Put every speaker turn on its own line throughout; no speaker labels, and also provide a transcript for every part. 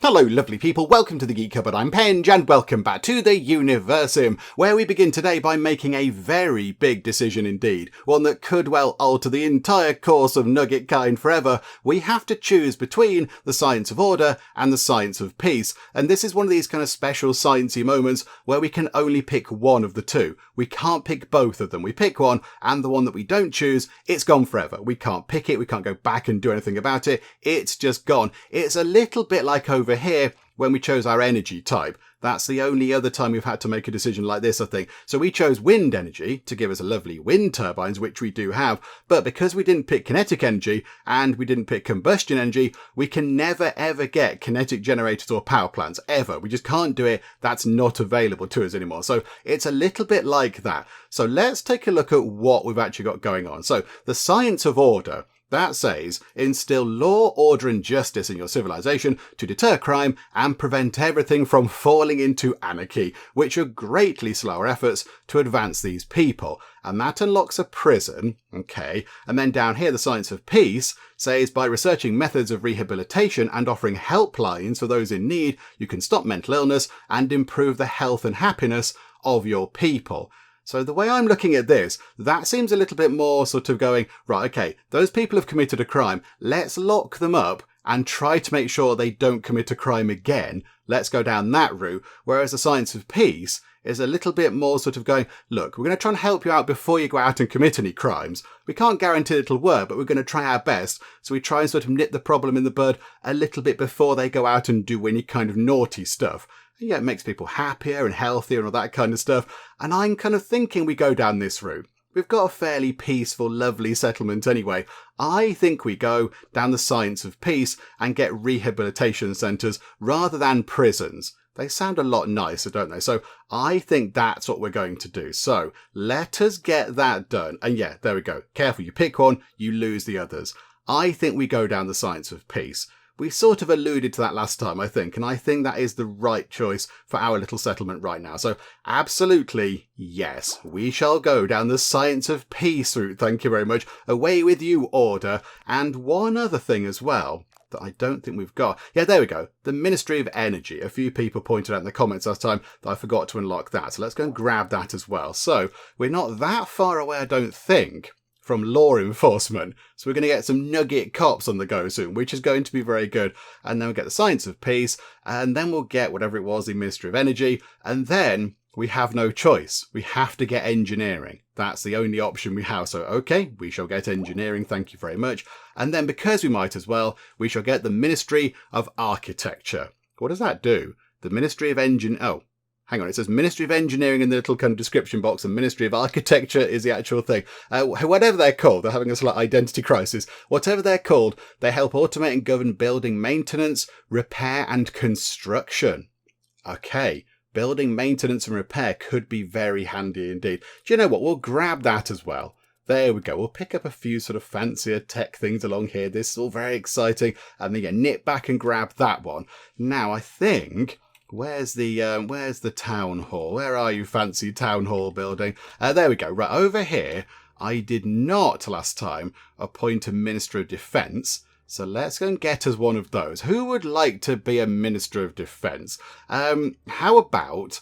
Hello lovely people, welcome to the Geek Cupboard, I'm Penge, and welcome back to the Universim, where we begin today by making a very big decision indeed, one that could well alter the entire course of Nugget kind forever. We have to choose between the science of order and the science of peace, and this is one of these kind of special sciencey moments where we can only pick one of the two. We can't pick both of them, we pick one, and the one that we don't choose, it's gone forever. We can't pick it, we can't go back and do anything about it, it's just gone. It's a little bit like over here when we chose our energy type. That's the only other time we've had to make a decision like this, I think. So we chose wind energy to give us a lovely wind turbines, which we do have, but because we didn't pick kinetic energy and we didn't pick combustion energy, we can never ever get kinetic generators or power plants, ever. We just can't do it. That's not available to us anymore. So it's a little bit like that. So let's take a look at what we've actually got going on. So the science of order, that says, instill law, order and justice in your civilization to deter crime and prevent everything from falling into anarchy, which would greatly slow our efforts to advance these people. And that unlocks a prison, okay. And then down here, the science of peace says, by researching methods of rehabilitation and offering helplines for those in need, you can stop mental illness and improve the health and happiness of your people. So the way I'm looking at this, that seems a little bit more sort of going, right, okay, those people have committed a crime. Let's lock them up and try to make sure they don't commit a crime again. Let's go down that route. Whereas the science of peace is a little bit more sort of going, look, we're going to try and help you out before you go out and commit any crimes. We can't guarantee it'll work, but we're going to try our best. So we try and sort of nip the problem in the bud a little bit before they go out and do any kind of naughty stuff. And yeah, it makes people happier and healthier and all that kind of stuff. And I'm kind of thinking we go down this route. We've got a fairly peaceful, lovely settlement anyway. I think we go down the science of peace and get rehabilitation centres rather than prisons. They sound a lot nicer, don't they? So I think that's what we're going to do. So let us get that done. And yeah, there we go. Careful, you pick one, you lose the others. I think we go down the science of peace. We sort of alluded to that last time, I think, and I think that is the right choice for our little settlement right now. So absolutely, yes, we shall go down the science of peace route. Thank you very much. Away with you, order. And one other thing as well that I don't think we've got. Yeah, there we go. The Ministry of Energy. A few people pointed out in the comments last time that I forgot to unlock that. So let's go and grab that as well. So we're not that far away, I don't think, from law enforcement. So we're going to get some Nugget cops on the go soon, which is going to be very good. And then we'll get the science of peace, and then we'll get whatever it was, the Ministry of Energy, and then we have no choice. We have to get engineering. That's the only option we have. So, okay, we shall get engineering. Thank you very much. And then because we might as well, we shall get the Ministry of Architecture. What does that do? The Ministry of Hang on, it says Ministry of Engineering in the little kind of description box, and Ministry of Architecture is the actual thing. Whatever they're called, they're having a slight identity crisis. Whatever they're called, they help automate and govern building maintenance, repair and construction. Okay, building maintenance and repair could be very handy indeed. Do you know what? We'll grab that as well. There we go. We'll pick up a few sort of fancier tech things along here. This is all very exciting. And then nip back and grab that one. Now, I think... Where's the town hall? Where are you, fancy town hall building? There we go. Right over here. I did not last time appoint a Minister of Defence. So let's go and get us one of those. Who would like to be a Minister of Defence? How about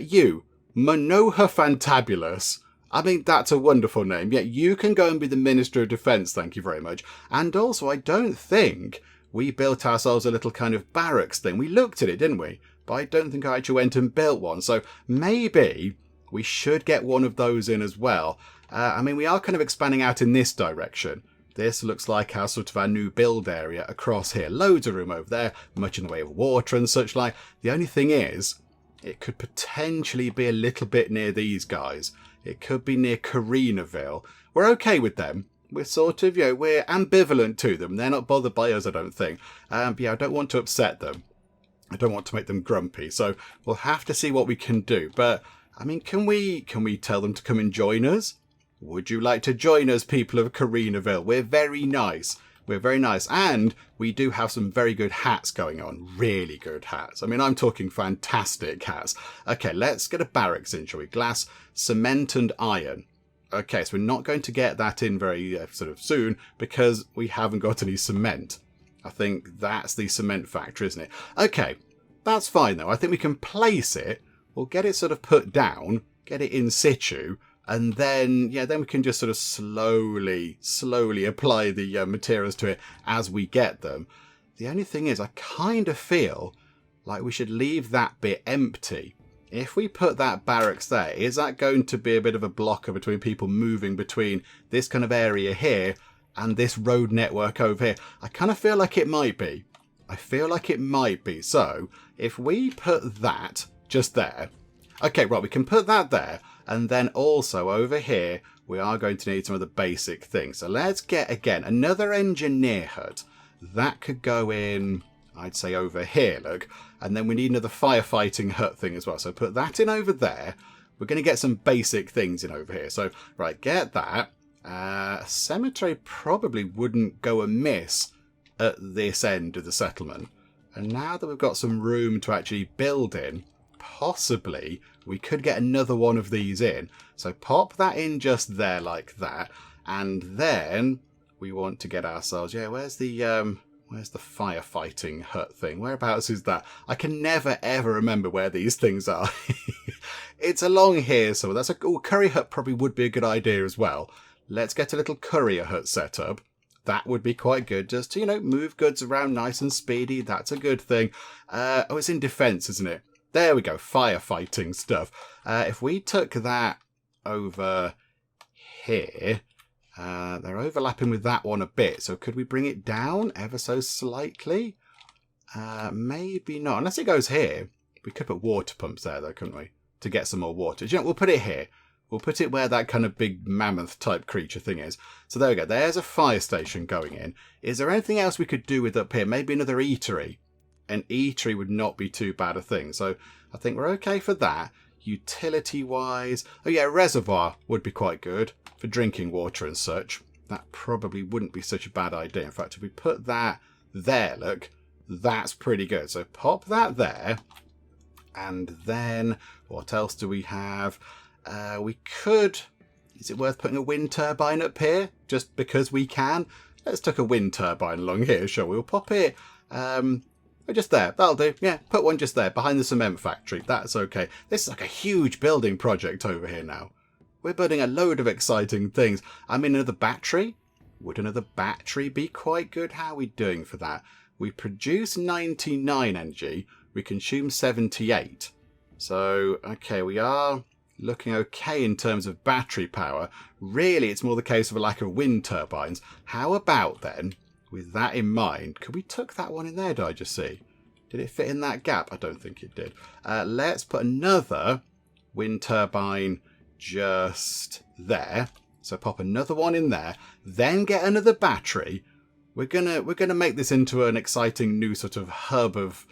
you, Manohar Fantabulous? I mean, that's a wonderful name. Yeah, you can go and be the Minister of Defence. Thank you very much. And also, I don't think we built ourselves a little kind of barracks thing. We looked at it, didn't we? But I don't think I actually went and built one. So maybe we should get one of those in as well. I mean, we are kind of expanding out in this direction. This looks like our sort of our new build area across here. Loads of room over there, much in the way of water and such like. The only thing is, it could potentially be a little bit near these guys. It could be near Carinaville. We're okay with them. We're sort of, we're ambivalent to them. They're not bothered by us, I don't think. But yeah, I don't want to upset them. I don't want to make them grumpy. So we'll have to see what we can do. But, I mean, can we tell them to come and join us? Would you like to join us, people of Carinaville? We're very nice. We're very nice. And we do have some very good hats going on. Really good hats. I mean, I'm talking fantastic hats. Okay, let's get a barracks in, shall we? Glass, cement and iron. Okay, so we're not going to get that in very sort of soon because we haven't got any cement. I think that's the cement factory, isn't it? Okay, that's fine though. I think we can place it. We'll get it sort of put down, get it in situ, and then, yeah, then we can just sort of slowly apply the materials to it as we get them. The only thing is, I kind of feel like we should leave that bit empty. If we put that barracks there, is that going to be a bit of a blocker between people moving between this kind of area here and this road network over here? I kind of feel like it might be. I feel like it might be. So if we put that just there. Okay, right, we can put that there. And then also over here, we are going to need some of the basic things. So let's get, again, another engineer hut. That could go in, I'd say, over here, look. And then we need another firefighting hut thing as well. So put that in over there. We're going to get some basic things in over here. So, right, get that. A cemetery probably wouldn't go amiss at this end of the settlement. And now that we've got some room to actually build in, possibly we could get another one of these in. So pop that in just there like that. And then we want to get ourselves, yeah, where's the firefighting hut thing? Whereabouts is that? I can never ever remember where these things are. It's along here, so that's a curry hut probably would be a good idea as well. Let's get a little courier hut set up. That would be quite good, just to, you know, move goods around nice and speedy. That's a good thing. Oh, it's in defense, isn't it? There we go, firefighting stuff. If we took that over here, they're overlapping with that one a bit. So could we bring it down ever so slightly? Maybe not, unless it goes here. We could put water pumps there though, couldn't we? To get some more water. Do you know, we'll put it here. We'll put it where that kind of big mammoth type creature thing is. So there we go. There's a fire station going in. Is there anything else we could do with up here? Maybe another eatery. An eatery would not be too bad a thing. So I think we're okay for that. Utility wise. Oh yeah, a reservoir would be quite good for drinking water and such. That probably wouldn't be such a bad idea. In fact, if we put that there, look, that's pretty good. So pop that there. And then what else do we have? We could, is it worth putting a wind turbine up here? Just because we can? Let's tuck a wind turbine along here, shall we? We'll pop it just there. That'll do. Yeah, put one just there, behind the cement factory. That's okay. This is like a huge building project over here now. We're building a load of exciting things. I mean, another battery? Would another battery be quite good? How are we doing for that? We produce 99 energy. We consume 78. So, okay, we are looking okay in terms of battery power. Really, it's more the case of a lack of wind turbines. How about then, with that in mind, could we tuck that one in there, did I just see? Did it fit in that gap? I don't think it did. Let's put another wind turbine just there. So pop another one in there, then get another battery. We're gonna make this into an exciting new sort of hub of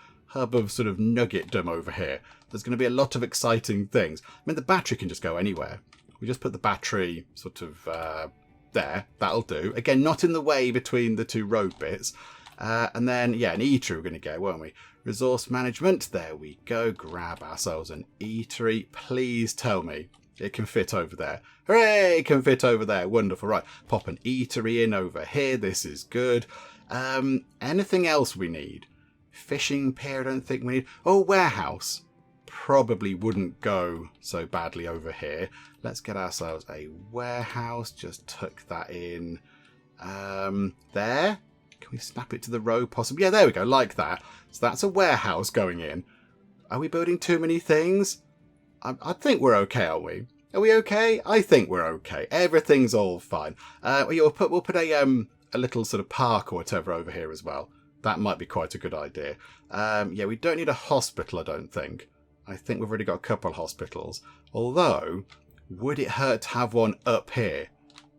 sort of nuggetdom over here. There's going to be a lot of exciting things. I mean, the battery can just go anywhere. We just put the battery sort of there. That'll do. Again, not in the way between the two road bits. And then, yeah, an eatery we're going to get, won't we? Resource management. There we go. Grab ourselves an eatery. Please tell me it can fit over there. Hooray! It can fit over there. Wonderful. Right. Pop an eatery in over here. This is good. Anything else we need? Fishing pier, I don't think we need. Oh, warehouse. Probably wouldn't go so badly over here. Let's get ourselves a warehouse. Just tuck that in there. Can we snap it to the road possibly? Yeah, there we go, like that. So that's a warehouse going in. Are we building too many things? I think we're okay, aren't we? Are we okay? I think we're okay. Everything's all fine. We'll put a little sort of park or whatever over here as well. That might be quite a good idea. Yeah, we don't need a hospital, I don't think. I think we've already got a couple of hospitals. Although, would it hurt to have one up here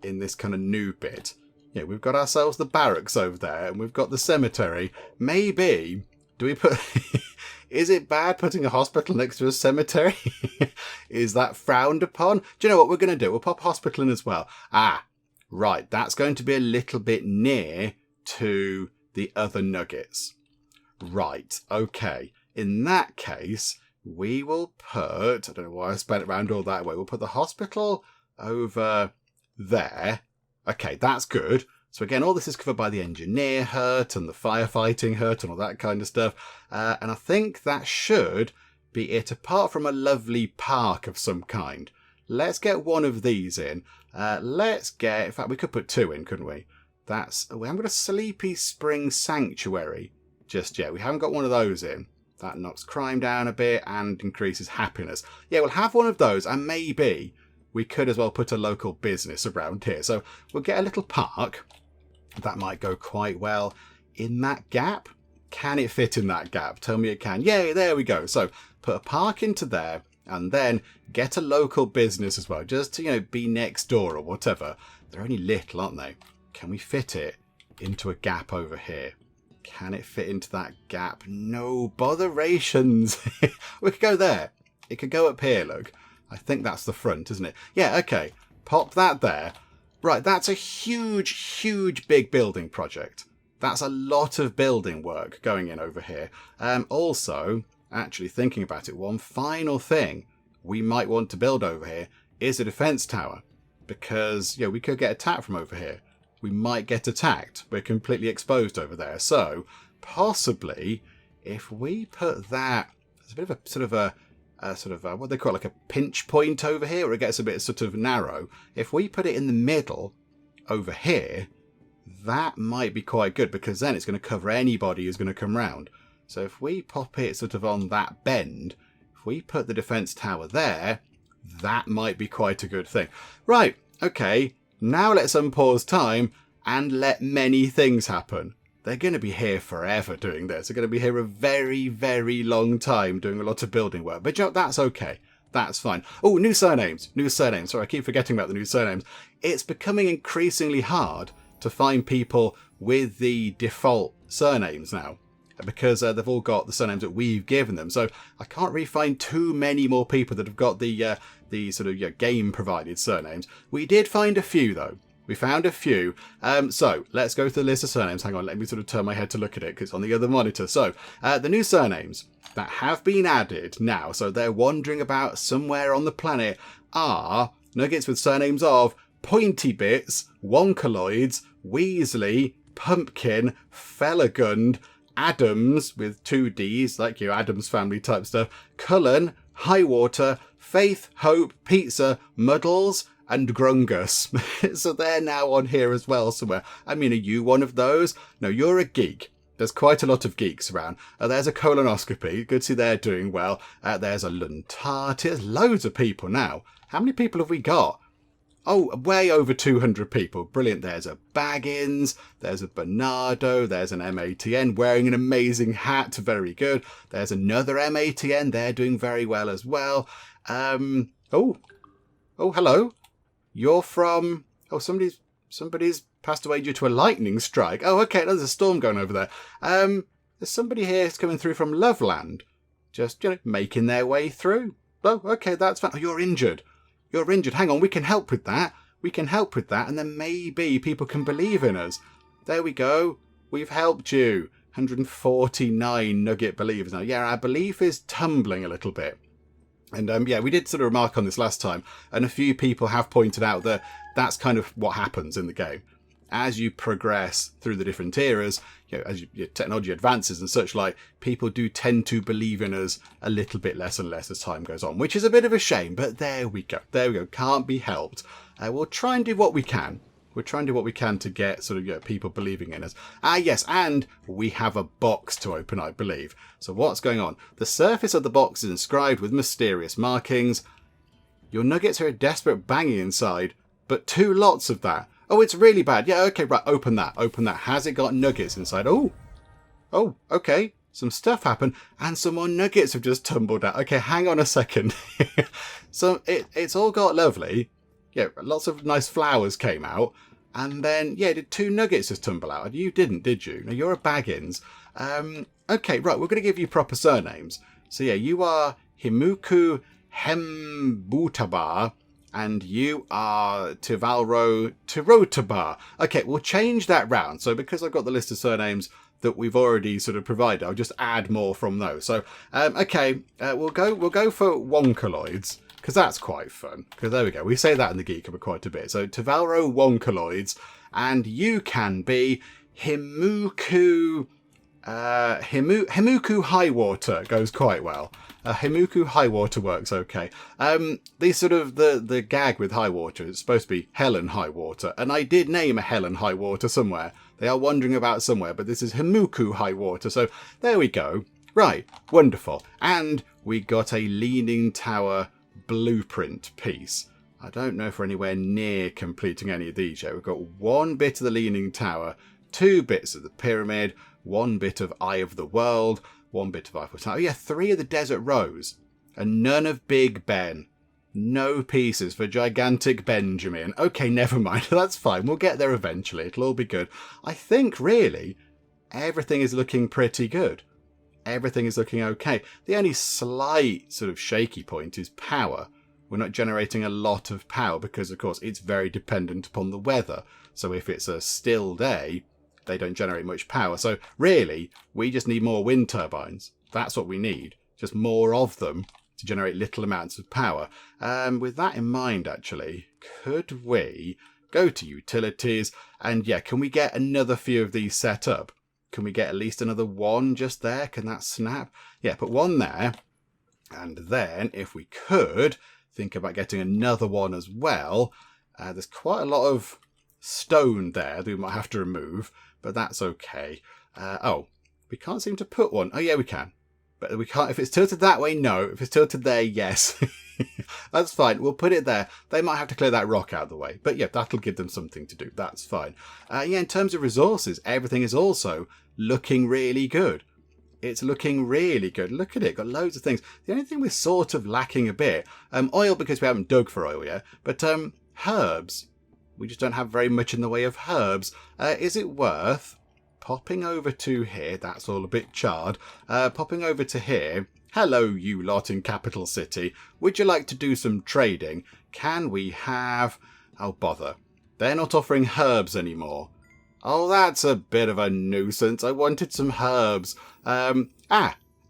in this kind of new bit? Yeah, we've got ourselves the barracks over there and we've got the cemetery. Maybe, do we put... Is it bad putting a hospital next to a cemetery? Is that frowned upon? Do you know what we're going to do? We'll pop a hospital in as well. Ah, right. That's going to be a little bit near to the other nuggets. Right. Okay. In that case, we will put... I don't know why I spent it around all that way. We'll put the hospital over there. Okay, that's good. So again, all this is covered by the engineer hut and the firefighting hut and all that kind of stuff. And I think that should be it, apart from a lovely park of some kind. Let's get one of these in. In fact, we could put 2 in, couldn't we? We haven't got a Sleepy Spring Sanctuary just yet. We haven't got one of those in. That knocks crime down a bit and increases happiness. Yeah, we'll have one of those, and maybe we could as well put a local business around here. So we'll get a little park. That might go quite well in that gap. Can it fit in that gap? Tell me it can. Yay, there we go. So put a park into there and then get a local business as well. Just to, be next door or whatever. They're only little, aren't they? Can we fit it into a gap over here? Can it fit into that gap? No botherations. We could go there. It could go up here, look. I think that's the front, isn't it? Yeah, okay. Pop that there. Right, that's a huge, huge big building project. That's a lot of building work going in over here. Also, actually thinking about it, one final thing we might want to build over here is a defense tower. Because, we could get attacked from over here. We might get attacked. We're completely exposed over there. So, possibly, if we put that, it's a bit of a what they call like a pinch point over here, where it gets a bit sort of narrow. If we put it in the middle over here, that might be quite good, because then it's going to cover anybody who's going to come round. So if we pop it sort of on that bend, if we put the defense tower there, that might be quite a good thing. Right, okay, now let's unpause time and let many things happen. They're going to be here forever doing this. They're going to be here a very, very long time doing a lot of building work. But that's okay. That's fine. Oh, new surnames. New surnames. Sorry, I keep forgetting about the new surnames. It's becoming increasingly hard to find people with the default surnames now, because they've all got the surnames that we've given them. So I can't really find too many more people that have got the sort of game-provided surnames. We did find a few, though. We found a few. So let's go through the list of surnames. Hang on, let me sort of turn my head to look at it because it's on the other monitor. So the new surnames that have been added now, so they're wandering about somewhere on the planet, are Nuggets with surnames of Pointy Bits, Wonkaloids, Weasley, Pumpkin, Felagund, Adams with 2 Ds, like your Adams Family type stuff, Cullen, Highwater, Faith, Hope, Pizza, Muddles, and Grungus. So they're now on here as well somewhere. I mean, are you one of those? No, you're a geek. There's quite a lot of geeks around. There's a colonoscopy. Good to see they're doing well. There's a Luntati. There's loads of people now. How many people have we got? Oh, way over 200 people. Brilliant. There's a Baggins. There's a Bernardo. There's an MATN wearing an amazing hat. Very good. There's another MATN. They're doing very well as well. Oh, hello. You're from... Oh, somebody's passed away due to a lightning strike. Oh, okay. There's a storm going over there. There's somebody here who's coming through from Loveland. Just, making their way through. Oh, okay. That's fine. Oh, you're injured. You're injured. Hang on, we can help with that. We can help with that, and then maybe people can believe in us. There we go. We've helped you. 149 Nugget believers now. Yeah, our belief is tumbling a little bit. And we did sort of remark on this last time, and a few people have pointed out that that's kind of what happens in the game. As you progress through the different eras, as your technology advances and such like, people do tend to believe in us a little bit less and less as time goes on, which is a bit of a shame, but there we go. There we go. Can't be helped. We'll try and do what we can. We'll try and do what we can to get sort of people believing in us. Yes, and we have a box to open, I believe. So what's going on? The surface of the box is inscribed with mysterious markings. Your nuggets are a desperate banging inside, but 2 lots of that. Oh, it's really bad. Yeah, okay, right, open that. Open that. Has it got nuggets inside? Oh, okay. Some stuff happened, and some more nuggets have just tumbled out. Okay, hang on a second. So it's all got lovely. Yeah, lots of nice flowers came out. And then, did 2 nuggets just tumble out? You didn't, did you? No, you're a Baggins. Okay, right, we're going to give you proper surnames. So you are Himuku Hembutabar. And you are Tivalro Tirotabar. Okay, we'll change that round. So because I've got the list of surnames that we've already sort of provided, I'll just add more from those. So, we'll go for Wonkaloids. because that's quite fun. Because there we go. We say that in the Geek Cupboard quite a bit. So Tevalro Wonkaloids, and you can be Himuku... Himuku Highwater goes quite well. Himuku Highwater works okay. These sort of the gag with Highwater is supposed to be Helen Highwater, and I did name a Helen Highwater somewhere. They are wandering about somewhere, but this is Himuku Highwater, so there we go. Right, wonderful. And we got a Leaning Tower blueprint piece. I don't know if we're anywhere near completing any of these yet. We've got one bit of the Leaning Tower, 2 bits of the pyramid, 1 bit of Eye of the World, 1 bit of Eiffel Tower. Oh yeah, 3 of the Desert Rose. And none of Big Ben. No pieces for Gigantic Benjamin. Okay, never mind. That's fine. We'll get there eventually. It'll all be good. I think, really, everything is looking pretty good. Everything is looking okay. The only slight sort of shaky point is power. We're not generating a lot of power because, of course, it's very dependent upon the weather. So if it's a still day, they don't generate much power. So really, we just need more wind turbines. That's what we need. Just more of them to generate little amounts of power. With that in mind, actually, could we go to utilities and, yeah, can we get another few of these set up? Can we get at least another 1 just there? Can that snap? Yeah, put 1 there. And then, if we could, think about getting another 1 as well. There's quite a lot of stone there that we might have to remove, but that's okay. Oh, we can't seem to put 1. Oh, yeah, we can. But we can't. If it's tilted that way, no. If it's tilted there, yes. That's fine. We'll put it there. They might have to clear that rock out of the way. But yeah, that'll give them something to do. That's fine. Yeah, in terms of resources, everything is also looking really good. It's looking really good. Look at it. Got loads of things. The only thing we're sort of lacking a bit, oil because we haven't dug for oil yet, but herbs. We just don't have very much in the way of herbs. Is it worth popping over to here? That's all a bit charred. Popping over to here. Hello, you lot in Capital City. Would you like to do some trading? Can we have... Oh, bother. They're not offering herbs anymore. Oh, that's a bit of a nuisance. I wanted some herbs.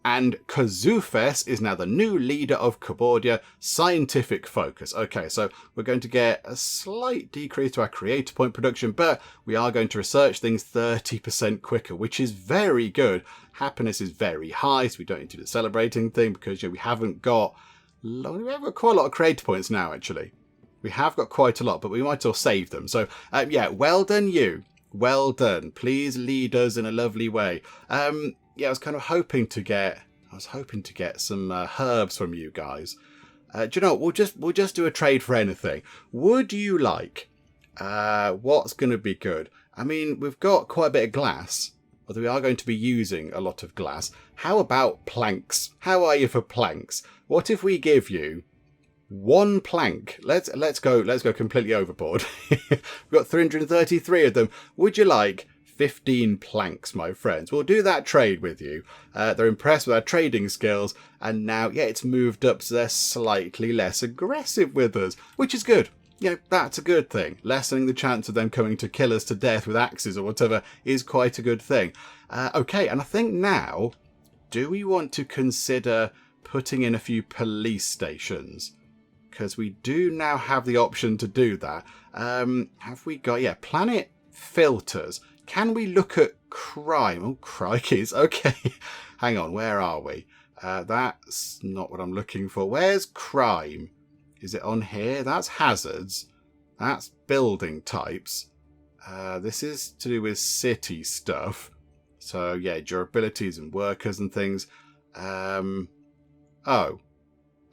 And Kazufes is now the new leader of Cupboardia Scientific Focus. Okay, so we're going to get a slight decrease to our creator point production, but we are going to research things 30% quicker, which is very good. Happiness is very high, so we don't need to do the celebrating thing because we haven't got... We have quite a lot of creator points now, actually. We have got quite a lot, but we might as well save them. So, yeah, well done you. Well done. Please lead us in a lovely way. Yeah, I was kind of hoping to get some herbs from you guys. Do you know what? We'll just do a trade for anything. Would you like? What's going to be good? I mean, we've got quite a bit of glass, although we are going to be using a lot of glass. How about planks? How are you for planks? What if we give you 1 plank? Let's go completely overboard. We've got 333 of them. Would you like 15 planks, my friends? We'll do that trade with you. They're impressed with our trading skills, and now, yeah, it's moved up so they're slightly less aggressive with us, which is good. You know, that's a good thing. Lessening the chance of them coming to kill us to death with axes or whatever is quite a good thing. Okay, and I think now, do we want to consider putting in a few police stations? Because we do now have the option to do that. Have we got... Yeah, planet filters. Can we look at crime? Oh, crikeys. Okay. Hang on. Where are we? That's not what I'm looking for. Where's crime? Is it on here? That's hazards. That's building types. This is to do with city stuff. So, yeah, durabilities and workers and things. Oh.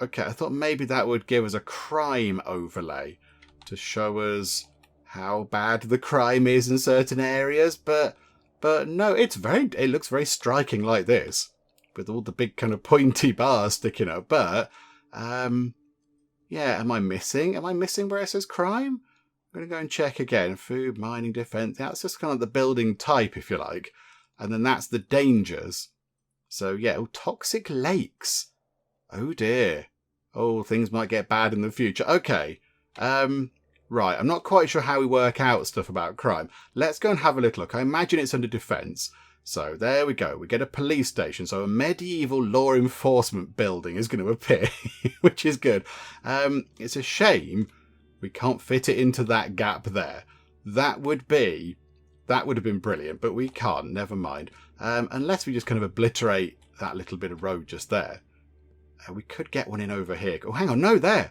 Okay, I thought maybe that would give us a crime overlay to show us how bad the crime is in certain areas, but no, it looks very striking like this, with all the big kind of pointy bars sticking up. But yeah, am I missing where it says crime? I'm going to go and check again. Food, mining, defense. That's just kind of the building type, if you like, and then that's the dangers. So yeah, toxic lakes. Oh dear. Oh, things might get bad in the future. Okay. Right, I'm not quite sure how we work out stuff about crime. Let's go and have a little look. I imagine it's under defence. So there we go. We get a police station. So a medieval law enforcement building is going to appear, which is good. It's a shame we can't fit it into that gap there. That would have been brilliant, but we can't. Never mind. Unless we just kind of obliterate that little bit of road just there. We could get one in over here. Oh, hang on. No, there.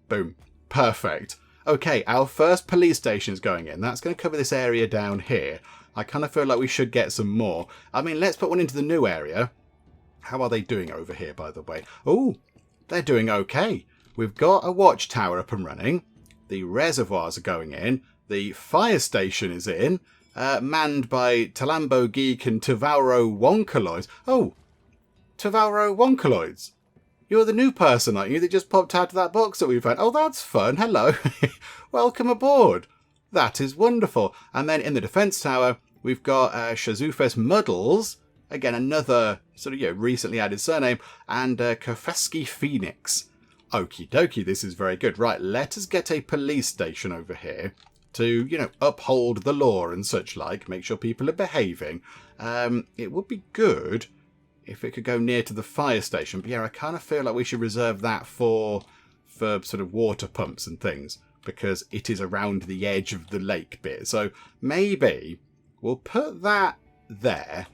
Boom. Perfect. Okay, our first police station's going in. That's going to cover this area down here. I kind of feel like we should get some more. I mean, let's put one into the new area. How are they doing over here, by the way? Oh, they're doing okay. We've got a watchtower up and running. The reservoirs are going in. The fire station is in. Manned by Talambo Geek and Tavauro Wonkaloids. Oh, Tavauro Wonkaloids. You're the new person, aren't you, that just popped out of that box that we found? Oh, that's fun. Hello. Welcome aboard. That is wonderful. And then in the defence tower, we've got Shazufes Muddles. Again, another sort of recently added surname. And Kofeski Phoenix. Okie dokie, this is very good. Right, let us get a police station over here to, uphold the law and such like. Make sure people are behaving. It would be good if it could go near to the fire station. But yeah, I kind of feel like we should reserve that for sort of water pumps and things, because it is around the edge of the lake bit. So maybe we'll put that there.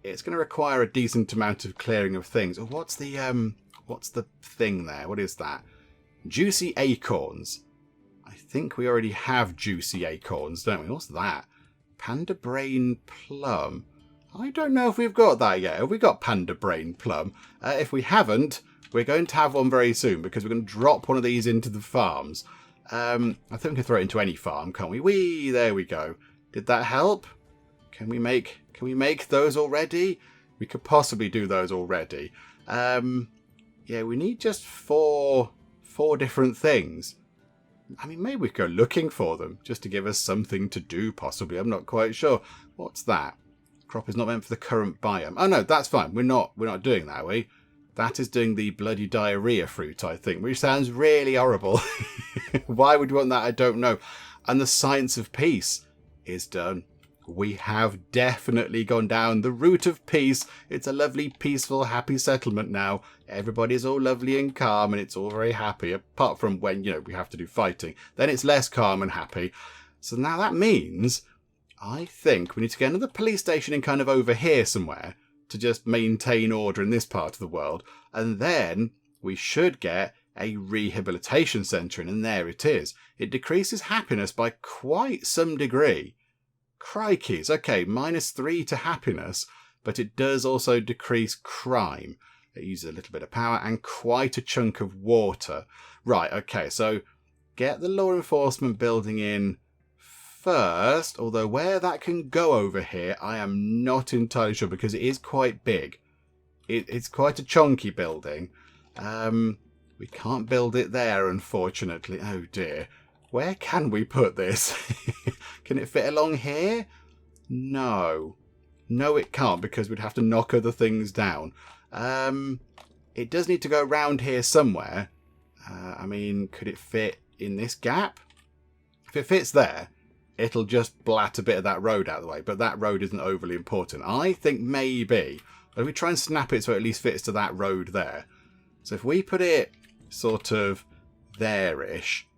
It's going to require a decent amount of clearing of things. Oh, what's the thing there? What is that? Juicy acorns. I think we already have juicy acorns, don't we? What's that? Panda brain plum. I don't know if we've got that yet. Have we got panda brain plum? If we haven't, we're going to have one very soon, because we're going to drop one of these into the farms. I think we can throw it into any farm, can't we? Whee! There we go. Did that help? Can we make those already? We could possibly do those already. Yeah, we need just four different things. I mean, maybe we could go looking for them just to give us something to do, possibly. I'm not quite sure. What's that? Crop is not meant for the current biome. Oh no, that's fine. We're not doing that, are we? That is doing the bloody diarrhea fruit, I think, which sounds really horrible. Why would you want that? I don't know. And the science of peace is done. We have definitely gone down the route of peace. It's a lovely, peaceful, happy settlement now. Everybody's all lovely and calm, and it's all very happy, apart from when, we have to do fighting. Then it's less calm and happy. So now that means, I think we need to get another police station in kind of over here somewhere to just maintain order in this part of the world. And then we should get a rehabilitation centre in, and there it is. It decreases happiness by quite some degree. Crikeys, okay, -3 to happiness, but it does also decrease crime. It uses a little bit of power and quite a chunk of water. Right, okay, so get the law enforcement building in first, although where that can go over here, I am not entirely sure, because it is quite big. It's quite a chunky building. We can't build it there, unfortunately. Oh dear. Where can we put this? Can it fit along here? No. No, it can't, because we'd have to knock other things down. It does need to go around here somewhere. I mean, could it fit in this gap? If it fits there, it'll just blat a bit of that road out of the way, but that road isn't overly important. I think maybe, if we try and snap it so it at least fits to that road there. So if we put it sort of there-ish,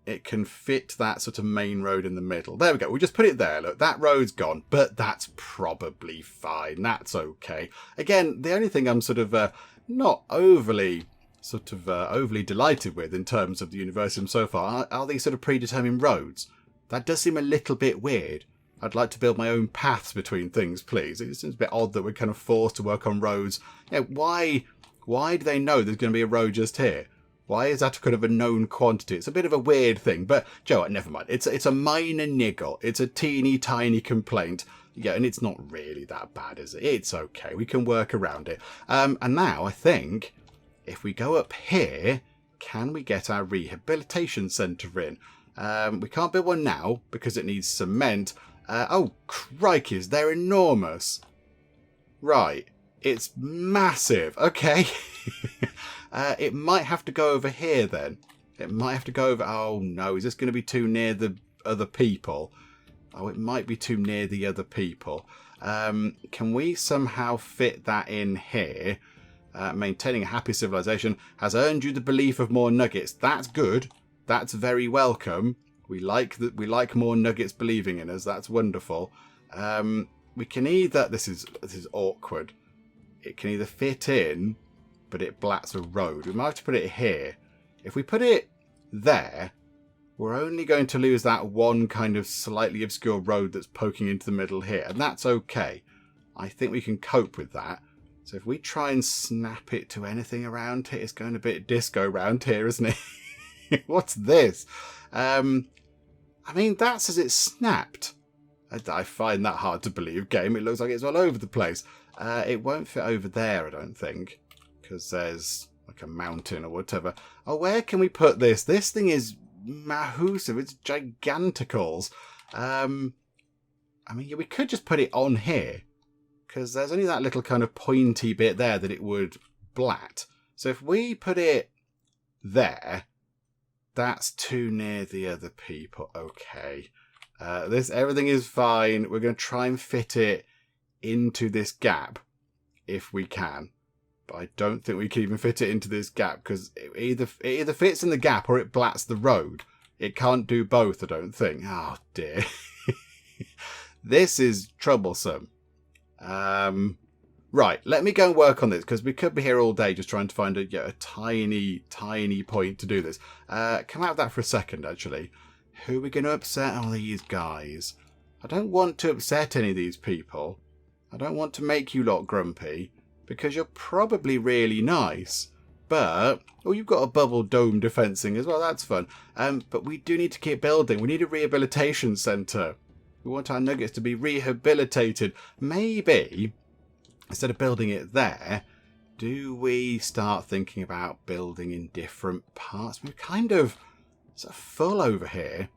it can fit that sort of main road in the middle. There we go. We just put it there. Look, that road's gone, but that's probably fine. That's okay. Again, the only thing I'm sort of not overly delighted with in terms of the Universim so far are these sort of predetermined roads. That does seem a little bit weird. I'd like to build my own paths between things, please. It seems a bit odd that we're kind of forced to work on roads. Why do they know there's going to be a road just here? Why is that kind of a known quantity? It's a bit of a weird thing, but Joe, never mind. It's a minor niggle. It's a teeny tiny complaint. Yeah, and it's not really that bad, is it? It's okay. We can work around it. And now I think if we go up here, can we get our rehabilitation centre in? We can't build one now because it needs cement. Oh, crikeys, they're enormous. Right, it's massive. Okay. It might have to go over here then. It might have to go over... Oh, no. Is this going to be too near the other people? Oh, it might be too near the other people. Can we somehow fit that in here? Maintaining a happy civilization has earned you the belief of more nuggets. That's good. That's very welcome. We like that. We like more nuggets believing in us. That's wonderful. We can either. This is awkward. It can either fit in, but it blats a road. We might have to put it here. If we put it there, we're only going to lose that one kind of slightly obscure road that's poking into the middle here, and that's okay. I think we can cope with that. So if we try and snap it to anything around here, it's going a bit disco around here, isn't it? What's this? I mean, that's as it's snapped. I find that hard to believe, game. It looks like it's all over the place. It won't fit over there, I don't think, because there's like a mountain or whatever. Oh, where can we put this? This thing is massive. It's giganticals. I mean, yeah, we could just put it on here, because there's only that little kind of pointy bit there that it would blat. So if we put it there, that's too near the other people. Okay. Everything is fine. We're going to try and fit it into this gap if we can. But I don't think we can even fit it into this gap, because it either fits in the gap or it blats the road. It can't do both, I don't think. Oh, dear. This is troublesome. Right, let me go and work on this, because we could be here all day just trying to find a tiny point to do this. Come out of that for a second, actually. Who are we going to upset? Oh, these guys. I don't want to upset any of these people. I don't want to make you lot grumpy, because you're probably really nice. But, oh, you've got a bubble dome defencing as well. That's fun. But we do need to keep building. We need a rehabilitation centre. We want our nuggets to be rehabilitated. Maybe, instead of building it there, do we start thinking about building in different parts? We're kind of full over here.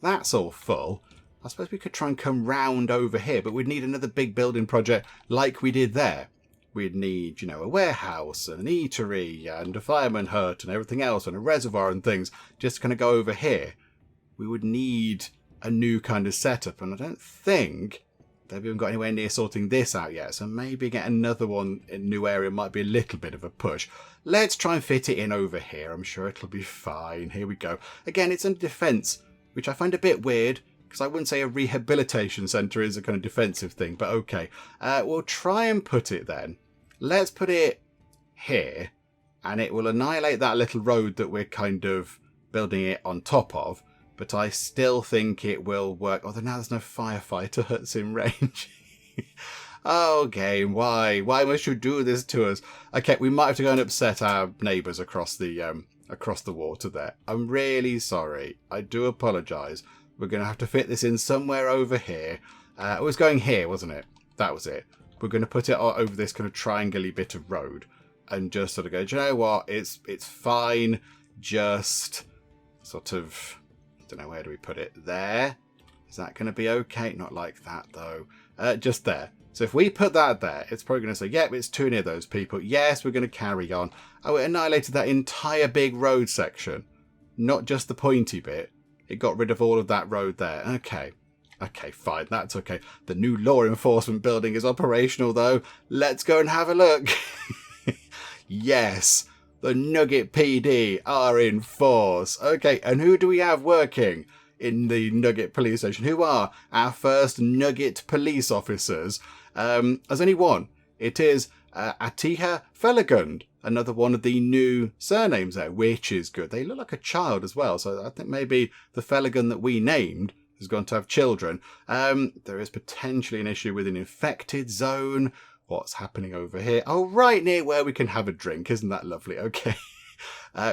That's all full. I suppose we could try and come round over here, but we'd need another big building project like we did there. We'd need, a warehouse and an eatery and a fireman hut and everything else and a reservoir and things just to kind of go over here. We would need a new kind of setup, and I don't think they've even got anywhere near sorting this out yet, so maybe get another one in a new area might be a little bit of a push. Let's try and fit it in over here. I'm sure it'll be fine. Here we go. Again, it's under defence, which I find a bit weird, because I wouldn't say a rehabilitation centre is a kind of defensive thing, but okay. We'll try and put it then. Let's put it here, and it will annihilate that little road that we're kind of building it on top of, but I still think it will work. Although now there's no firefighter huts in range. Oh, game, why? Why must you do this to us? Okay, we might have to go and upset our neighbours across the water there. I'm really sorry. I do apologise. We're going to have to fit this in somewhere over here. It was going here, wasn't it? That was it. We're going to put it over this kind of triangle-y bit of road and just sort of go, do you know what? It's fine. Just sort of, I don't know, where do we put it? There. Is that going to be okay? Not like that, though. Just there. So if we put that there, it's probably going to say, yep, it's too near those people. Yes, we're going to carry on. Oh, it annihilated that entire big road section. Not just the pointy bit. It got rid of all of that road there. Okay. Okay, fine. That's okay. The new law enforcement building is operational, though. Let's go and have a look. Yes, the Nugget PD are in force. Okay, and who do we have working in the Nugget police station? Who are our first Nugget police officers? There's only one. It is Atiha Felagund, another one of the new surnames there, which is good. They look like a child as well, so I think maybe the Felagund that we named is going to have children. There is potentially an issue with an infected zone. What's happening over here? Oh, right near where we can have a drink. Isn't that lovely? Okay.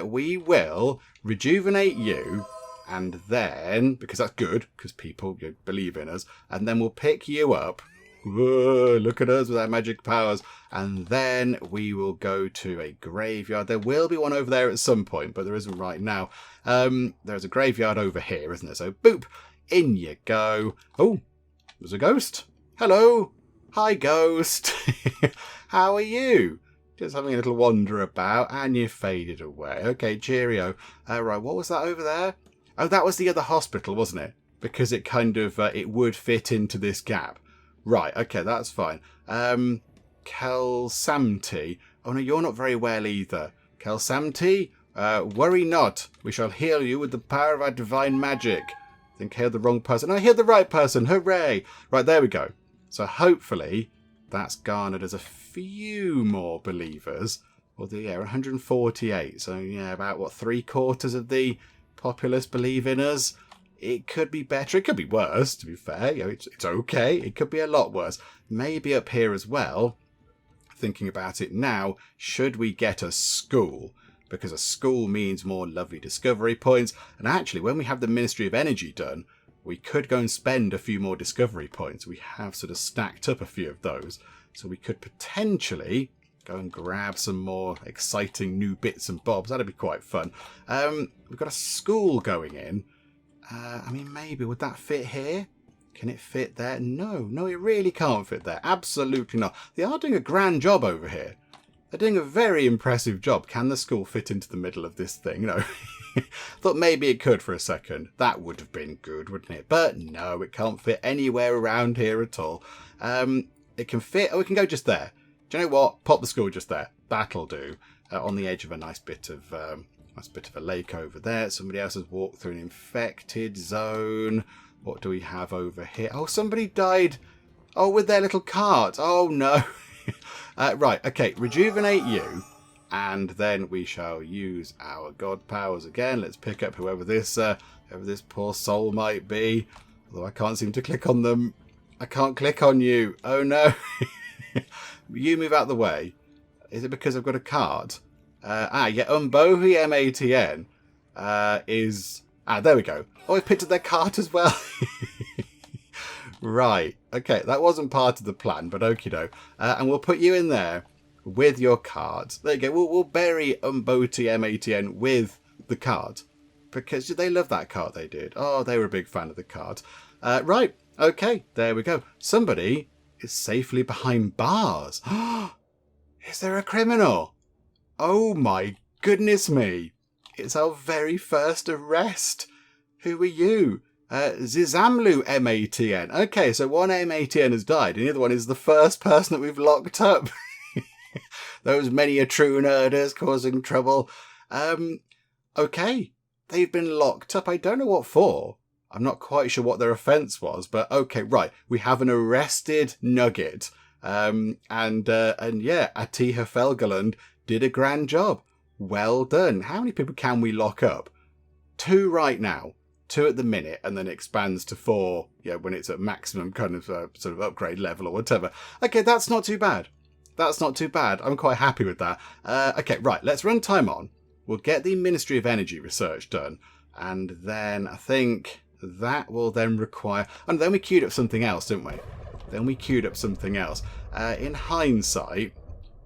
We will rejuvenate you, and then, because that's good, because people believe in us, and then we'll pick you up. Whoa, look at us with our magic powers. And then we will go to a graveyard. There will be one over there at some point, but there isn't right now. There's a graveyard over here, isn't there? So, boop. In you go. Oh, there's a ghost. Hello. Hi, ghost. How are you? Just having a little wander about, and you faded away. Okay, cheerio. Right, what was that over there? Oh, that was the other hospital, wasn't it? Because it kind of, it would fit into this gap. Right, okay, that's fine. Kelsamti. Oh no, you're not very well either. Kelsamti, worry not. We shall heal you with the power of our divine magic. I think I healed the wrong person. I healed the right person. Hooray! Right, there we go. So hopefully that's garnered us a few more believers. Well, yeah, 148. So yeah, about what, 3/4 of the populace believe in us. It could be better. It could be worse, to be fair. You know, it's okay. It could be a lot worse. Maybe up here as well, thinking about it now, should we get a school? Because a school means more lovely discovery points. And actually, when we have the Ministry of Energy done, we could go and spend a few more discovery points. We have sort of stacked up a few of those. So we could potentially go and grab some more exciting new bits and bobs. That'd be quite fun. We've got a school going in. I mean, maybe, would that fit here? Can it fit there? No, it really can't fit there. Absolutely not. They are doing a grand job over here. They're doing a very impressive job. Can the school fit into the middle of this thing? No. Thought maybe it could for a second. That would have been good, wouldn't it? But no, it can't fit anywhere around here at all. It can fit. Oh, it can go just there. Do you know what? Pop the school just there. That'll do. On the edge of a nice bit of a lake over there. Somebody else has walked through an infected zone. What do we have over here? Oh, somebody died. Oh, with their little cart. Oh, no. Right, okay. Rejuvenate you. And then we shall use our god powers again. Let's pick up whoever this poor soul might be. Although I can't seem to click on them. I can't click on you. Oh, no. You move out the way. Is it because I've got a cart? Yeah, Umbohi MATN is... there we go. Oh, I picked up their cart as well. Right. Okay, that wasn't part of the plan, but okie doke. And we'll put you in there with your cart. There you go. We'll bury Umboti MATN with the cart. Because they love that cart, they did. Oh, they were a big fan of the cart. Right. Okay, there we go. Somebody is safely behind bars. Is there a criminal? Oh my goodness me. It's our very first arrest. Who are you? Zizamlu MATN. Okay, so one MATN has died, and the other one is the first person that we've locked up. Those many a true nerders causing trouble. Okay, they've been locked up. I don't know what for. I'm not quite sure what their offence was, but okay, right. We have an arrested Nugget. And yeah, Atiha Felgaland did a grand job. Well done. How many people can we lock up? 2 right now. 2 at the minute, and then expands to 4, yeah, when it's at maximum kind of sort of upgrade level or whatever. Okay, that's not too bad. That's not too bad. I'm quite happy with that. Okay, right, let's run time on. We'll get the Ministry of Energy research done, and then I think that will then require... And then we queued up something else, didn't we? In hindsight,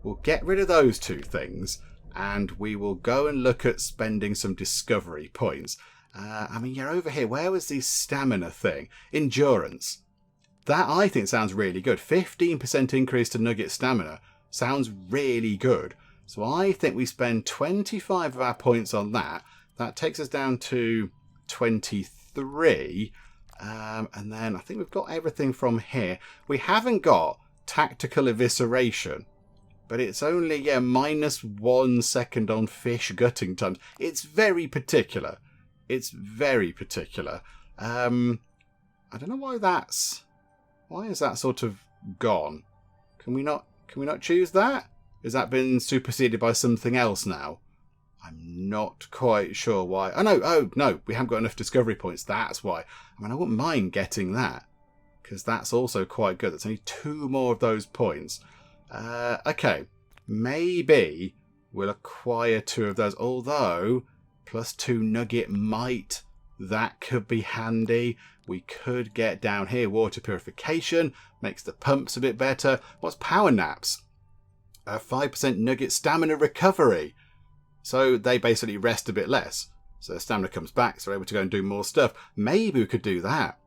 we'll get rid of those 2 things, and we will go and look at spending some discovery points. I mean, you're over here. Where was the stamina thing? Endurance. That, I think, sounds really good. 15% increase to Nugget stamina sounds really good. So I think we spend 25 of our points on that. That takes us down to 23. And then I think we've got everything from here. We haven't got tactical evisceration. But it's only, yeah, -1 second on fish gutting times. It's very particular. It's very particular. I don't know why that's... Why is that sort of gone? Can we not choose that? Has that been superseded by something else now? I'm not quite sure why. Oh no, we haven't got enough discovery points. That's why. I mean, I wouldn't mind getting that, because that's also quite good. That's only 2 more of those points. Okay, maybe we'll acquire 2 of those, although +2 Nugget might. That could be handy. We could get down here water purification, makes the pumps a bit better. What's power naps? 5% Nugget stamina recovery. So they basically rest a bit less. So their stamina comes back, so they're able to go and do more stuff. Maybe we could do that.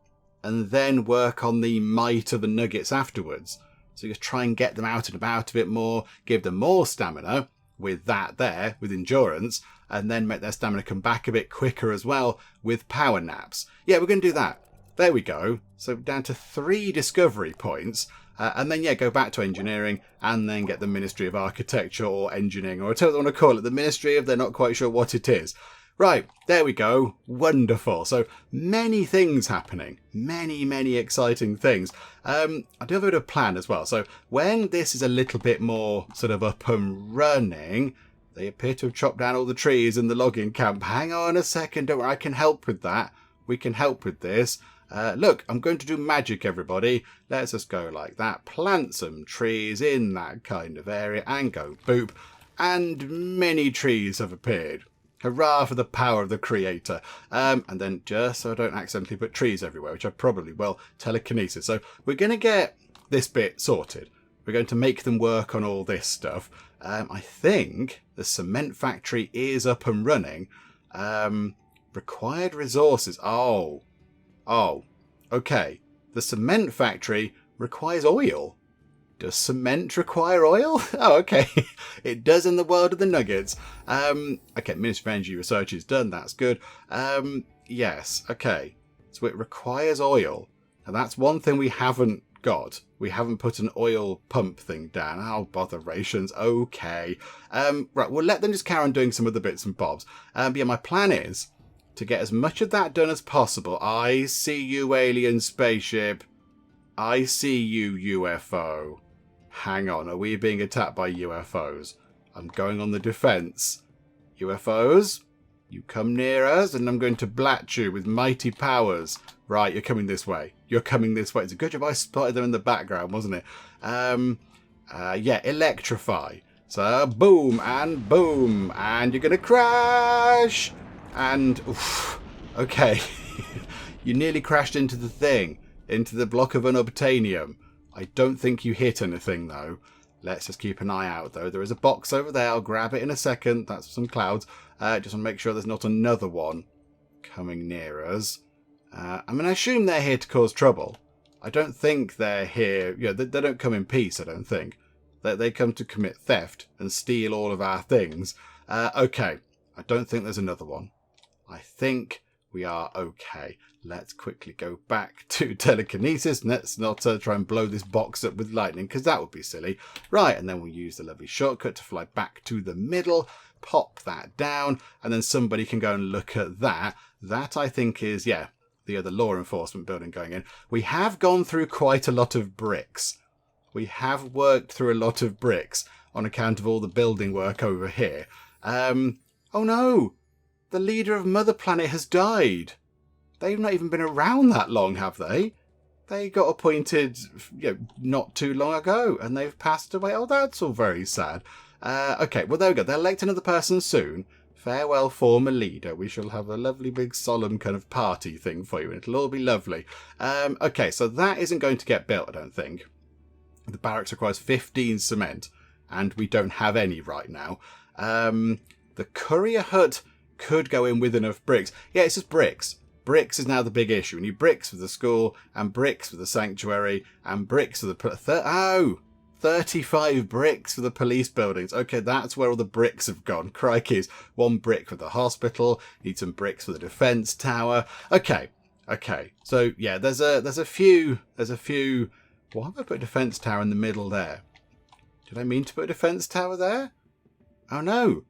And then work on the might of the Nuggets afterwards. So you just try and get them out and about a bit more, give them more stamina with that there, with endurance, and then make their stamina come back a bit quicker as well with power naps. Yeah, we're going to do that. there we go. So down to 3 discovery points. And then, yeah, go back to engineering and then get the Ministry of Architecture or Engineering, or whatever they want to call it. The Ministry of, they're not quite sure what it is. Right, there we go. Wonderful. So many things happening. Many exciting things. I do have a bit of a plan as well. So when this is a little bit more sort of up and running, they appear to have chopped down all the trees in the logging camp. Hang on a second. Don't worry, I can help with that. We can help with this. Look, I'm going to do magic, everybody. Let's just go like that. Plant some trees in that kind of area and go boop. And many trees have appeared. Hurrah for the power of the creator. And then just so I don't accidentally put trees everywhere, which I probably will, telekinesis. So we're going to get this bit sorted. We're going to make them work on all this stuff. I think the cement factory is up and running. Required resources. Oh, okay. The cement factory requires oil. Does cement require oil? Oh, okay. It does in the world of the Nuggets. Okay, Ministry of Energy research is done. That's good. Yes, okay. So it requires oil. And that's one thing we haven't got. We haven't put an oil pump thing down. Oh, botherations. Okay. Right, we'll let them just carry on doing some of the bits and bobs. But yeah, my plan is to get as much of that done as possible. I see you, alien spaceship. I see you, UFO. Hang on, are we being attacked by UFOs? I'm going on the defense. UFOs, you come near us and I'm going to blat you with mighty powers. Right, you're coming this way. You're coming this way. It's a good job I spotted them in the background, wasn't it? Yeah, electrify. So, boom, and you're going to crash. And, oof, okay. You nearly crashed into the thing. Into the block of unobtainium. I don't think you hit anything, though. Let's just keep an eye out, though. There is a box over there. I'll grab it in a second. That's some clouds. Just want to make sure there's not another one coming near us. I assume they're here to cause trouble. I don't think they're here... they don't come in peace, I don't think. They come to commit theft and steal all of our things. Okay. I don't think there's another one. I think we are okay. Let's quickly go back to telekinesis. Let's not try and blow this box up with lightning, because that would be silly. Right, and then we'll use the lovely shortcut to fly back to the middle, pop that down, and then somebody can go and look at that. That, I think, is, the other law enforcement building going in. We have gone through quite a lot of bricks. We have worked through a lot of bricks on account of all the building work over here. Oh no! The leader of Mother Planet has died. They've not even been around that long, have they? They got appointed not too long ago, and they've passed away. Oh, that's all very sad. Okay, well, there we go. They'll elect another person soon. Farewell, former leader. We shall have a lovely big solemn kind of party thing for you, and it'll all be lovely. Okay, so that isn't going to get built, I don't think. The barracks requires 15 cement, and we don't have any right now. The courier hut could go in with enough bricks. Yeah, it's just bricks. Bricks is now the big issue. We need bricks for the school, and bricks for the sanctuary, and bricks for the... 35 bricks for the police buildings. Okay, that's where all the bricks have gone. Crikeys. 1 brick for the hospital. Need some bricks for the defence tower. Okay. So, yeah, there's a few... Why have I put a defence tower in the middle there? Did I mean to put a defence tower there? Oh, no.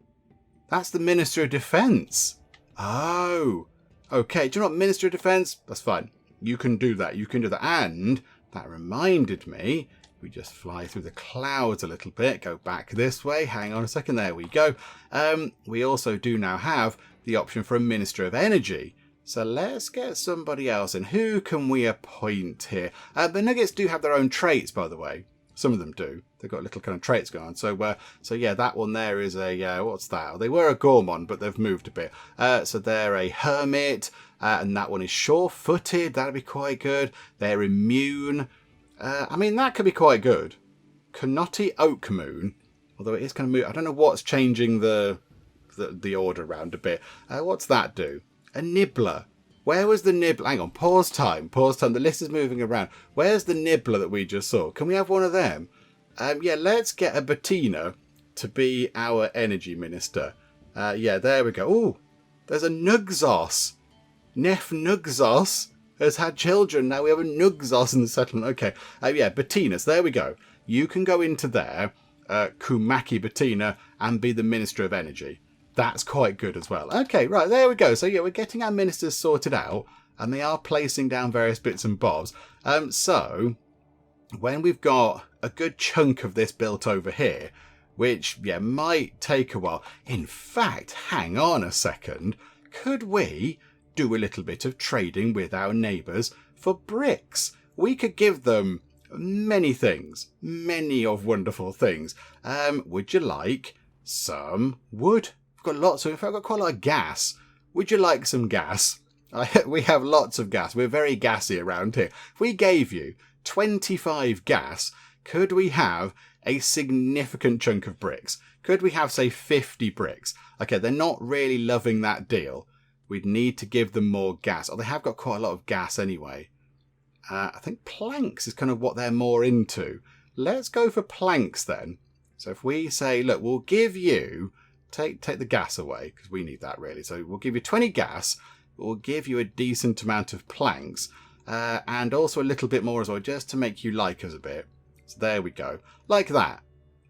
That's the Minister of Defence. Oh. Okay, do you know what, Minister of Defence? That's fine. You can do that. And that reminded me, we just fly through the clouds a little bit, go back this way. Hang on a second. There we go. We also do now have the option for a Minister of Energy. So let's get somebody else in. Who can we appoint here? The Nuggets do have their own traits, by the way. Some of them do. They've got little kind of traits going on. So yeah, that one there is a, what's that? They were a Gormon, but they've moved a bit. So they're a Hermit, and that one is sure-footed. That'd be quite good. They're immune. That could be quite good. Canoti Oak Moon, although it is kind of moon. I don't know what's changing the order around a bit. What's that do? A Nibbler. Where was the Nibbler? Hang on, pause time. The list is moving around. Where's the Nibbler that we just saw? Can we have one of them? Yeah, let's get a Bettina to be our energy minister. Yeah, there we go. Oh, there's a Nugzos. Nef Nugzos has had children. Now we have a Nugzos in the settlement. Okay. Yeah, Bettina's. There we go. You can go into there, Kumaki Bettina, and be the Minister of Energy. That's quite good as well. Okay, right, there we go. So yeah, we're getting our ministers sorted out, and they are placing down various bits and bobs. So when we've got a good chunk of this built over here, which, yeah, might take a while. In fact, hang on a second. Could we do a little bit of trading with our neighbours for bricks? We could give them many things, many of wonderful things. Would you like some wood? We've got lots of, in fact, I've got quite a lot of gas. Would you like some gas? We have lots of gas. We're very gassy around here. If we gave you 25 gas, could we have a significant chunk of bricks? Could we have, say, 50 bricks? Okay, they're not really loving that deal. We'd need to give them more gas. Oh, they have got quite a lot of gas anyway. I think planks is kind of what they're more into. Let's go for planks then. So if we say, look, we'll give you, take the gas away, because we need that really. So we'll give you 20 gas. We'll give you a decent amount of planks. And also a little bit more as well, just to make you like us a bit. So there we go. Like that.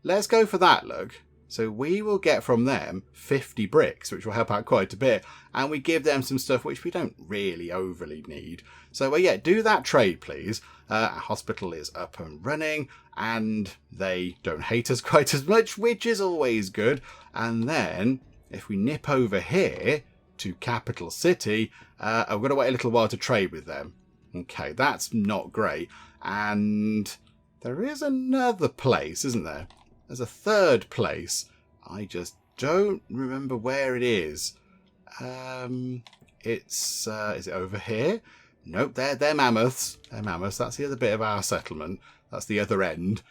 Let's go for that, look. So we will get from them 50 bricks, which will help out quite a bit. And we give them some stuff which we don't really overly need. So yeah, do that trade, please. Our hospital is up and running, and they don't hate us quite as much, which is always good. And then, if we nip over here to Capital City, I've got to wait a little while to trade with them. Okay, that's not great. And there is another place, isn't there? There's a third place. I just don't remember where it is. Is it over here? Nope, they're mammoths. They're mammoths. That's the other bit of our settlement. That's the other end.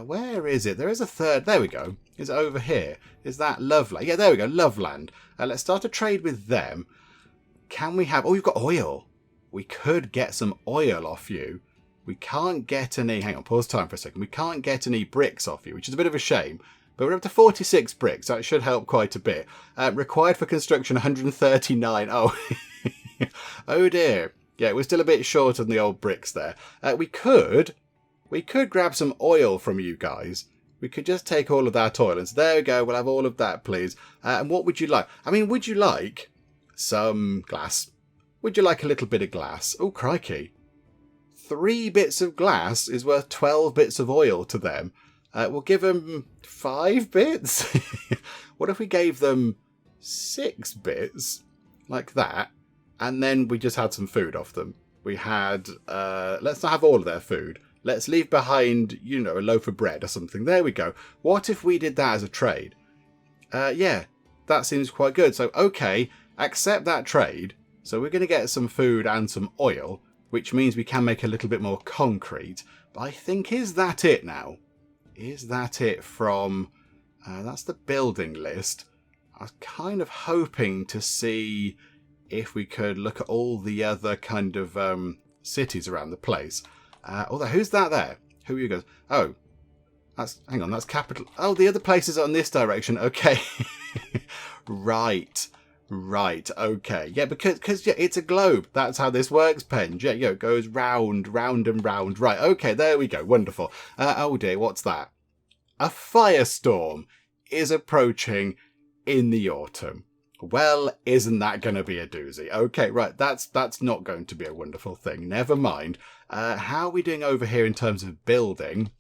Where is it? There is a third. There we go. Is it over here? Is that Loveland? Yeah, there we go. Loveland. Let's start a trade with them. Can we have... Oh, we've got oil. We could get some oil off you. We can't get any... Hang on, pause time for a second. We can't get any bricks off you, which is a bit of a shame. But we're up to 46 bricks. That should help quite a bit. Required for construction, 139. Oh, oh dear. Yeah, we're still a bit short on the old bricks there. We could grab some oil from you guys. We could just take all of that oil. And so there we go. We'll have all of that, please. And what would you like? I mean, would you like some glass? Would you like a little bit of glass? Oh, crikey. 3 bits of glass is worth 12 bits of oil to them. We'll give them 5 bits. What if we gave them 6 bits? Like that. And then we just had some food off them. We had... let's not have all of their food. Let's leave behind, you know, a loaf of bread or something. There we go. What if we did that as a trade? Yeah, that seems quite good. So, okay, accept that trade. So we're going to get some food and some oil, which means we can make a little bit more concrete. But I think, is that it now? Is that it from... that's the building list. I was kind of hoping to see if we could look at all the other kind of cities around the place. Although, who's that there? Who are you guys? Oh, hang on, that's capital. Oh, the other places are in this direction. Okay. Right, okay. Yeah, because yeah, it's a globe. That's how this works, Pen. Yeah, it goes round and round. Right, okay, there we go. Wonderful. Oh dear, what's that? A firestorm is approaching in the autumn. Well, isn't that going to be a doozy? Okay, right, that's not going to be a wonderful thing. Never mind. How are we doing over here in terms of building?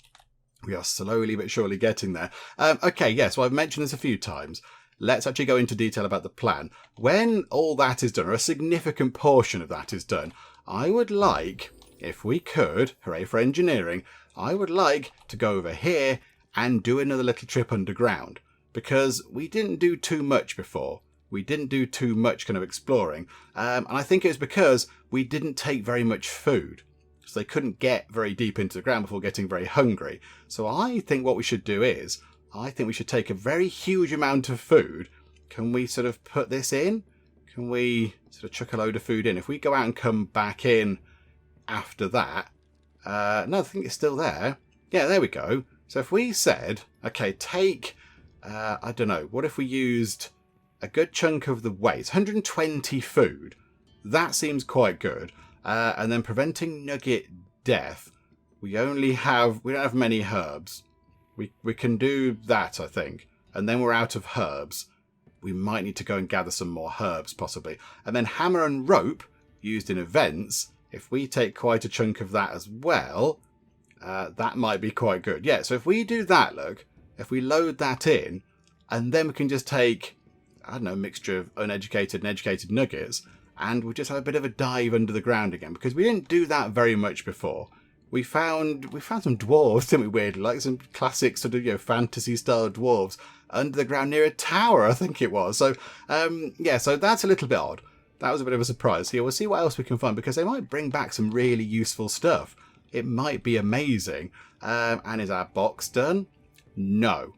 We are slowly but surely getting there. Okay, yes, well, I've mentioned this a few times. Let's actually go into detail about the plan. When all that is done, or a significant portion of that is done, I would like, if we could, hooray for engineering, I would like to go over here and do another little trip underground. Because we didn't do too much before. We didn't do too much kind of exploring. And I think it was because we didn't take very much food. So they couldn't get very deep into the ground before getting very hungry. So I think what we should do is, I think we should take a very huge amount of food. Can we sort of put this in? Can we sort of chuck a load of food in? If we go out and come back in after that. No, I think it's still there. Yeah, there we go. So if we said, okay, take, I don't know, what if we used a good chunk of the waste, 120 food. That seems quite good. And then preventing Nugget death. We don't have many herbs. We can do that, I think. And then we're out of herbs. We might need to go and gather some more herbs, possibly. And then hammer and rope, used in events. If we take quite a chunk of that as well, that might be quite good. Yeah, so if we do that, look, if we load that in, and then we can just take, I don't know, a mixture of uneducated and educated nuggets, and we'll just have a bit of a dive under the ground again, because we didn't do that very much before. We found some dwarves, didn't we, weirdly, like some classic sort of, fantasy-style dwarves under the ground near a tower, I think it was. So, yeah, so that's a little bit odd. That was a bit of a surprise. Here, we'll see what else we can find, because they might bring back some really useful stuff. It might be amazing. And is our box done? No.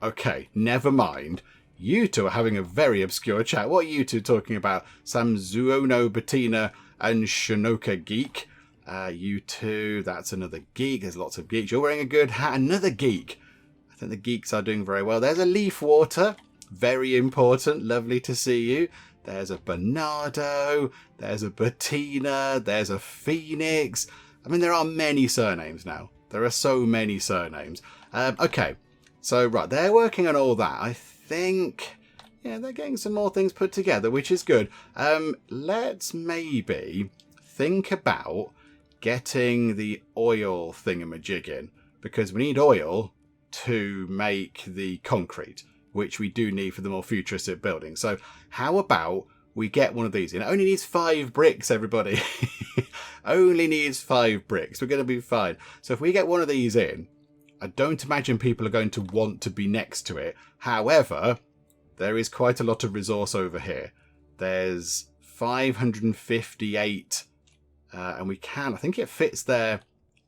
Okay, never mind. You two are having a very obscure chat. What are you two talking about? Samzuono Bettina and Shinoka Geek. You two, that's another geek. There's lots of geeks. You're wearing a good hat. Another geek. I think the geeks are doing very well. There's a leaf water. Very important. Lovely to see you. There's a Bernardo. There's a Bettina. There's a Phoenix. I mean, there are many surnames now. There are so many surnames. Okay. So, right. They're working on all that. I think, yeah, they're getting some more things put together, which is good. Let's maybe think about getting the oil thingamajig, because we need oil to make the concrete, which we do need for the more futuristic building. So how about we get one of these in? It only needs 5 bricks, everybody. Only needs 5 bricks. We're going to be fine. So if we get one of these in, I don't imagine people are going to want to be next to it. However, there is quite a lot of resource over here. There's 558 and we can, I think it fits there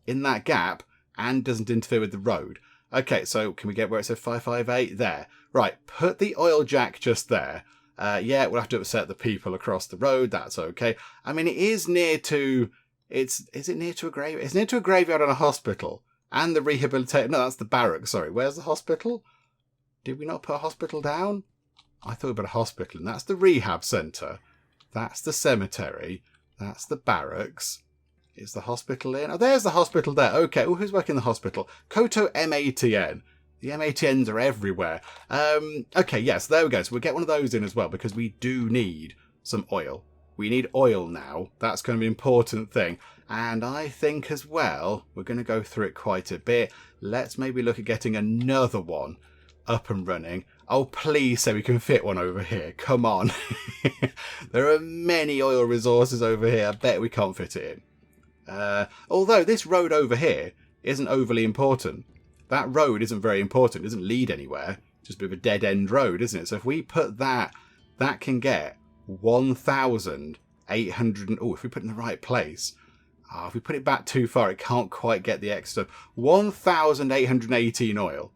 in that gap and doesn't interfere with the road. Okay, so can we get where it said 558? There. Right, put the oil jack just there. Yeah, we'll have to upset the people across the road. That's okay. I mean, it is near to, is it near to a graveyard? It's near to a graveyard and a hospital. And the rehabilitation, no, that's the barracks, sorry. Where's the hospital? Did we not put a hospital down? I thought we put a hospital, and that's the rehab centre. That's the cemetery. That's the barracks. Is the hospital in? Oh, there's the hospital there. Okay, well, who's working in the hospital? Koto MATN. The MATNs are everywhere. Okay, yes, there we go. So we'll get one of those in as well, because we do need some oil. We need oil now. That's going to be an important thing. And I think as well, we're going to go through it quite a bit. Let's maybe look at getting another one up and running. Oh, please say we can fit one over here. Come on. There are many oil resources over here. I bet we can't fit it in. Although this road over here isn't overly important. That road isn't very important. It doesn't lead anywhere. It's just a bit of a dead-end road, isn't it? So if we put that, that can get 1,800... Oh, if we put it in the right place... if we put it back too far, it can't quite get the extra 1,818 oil.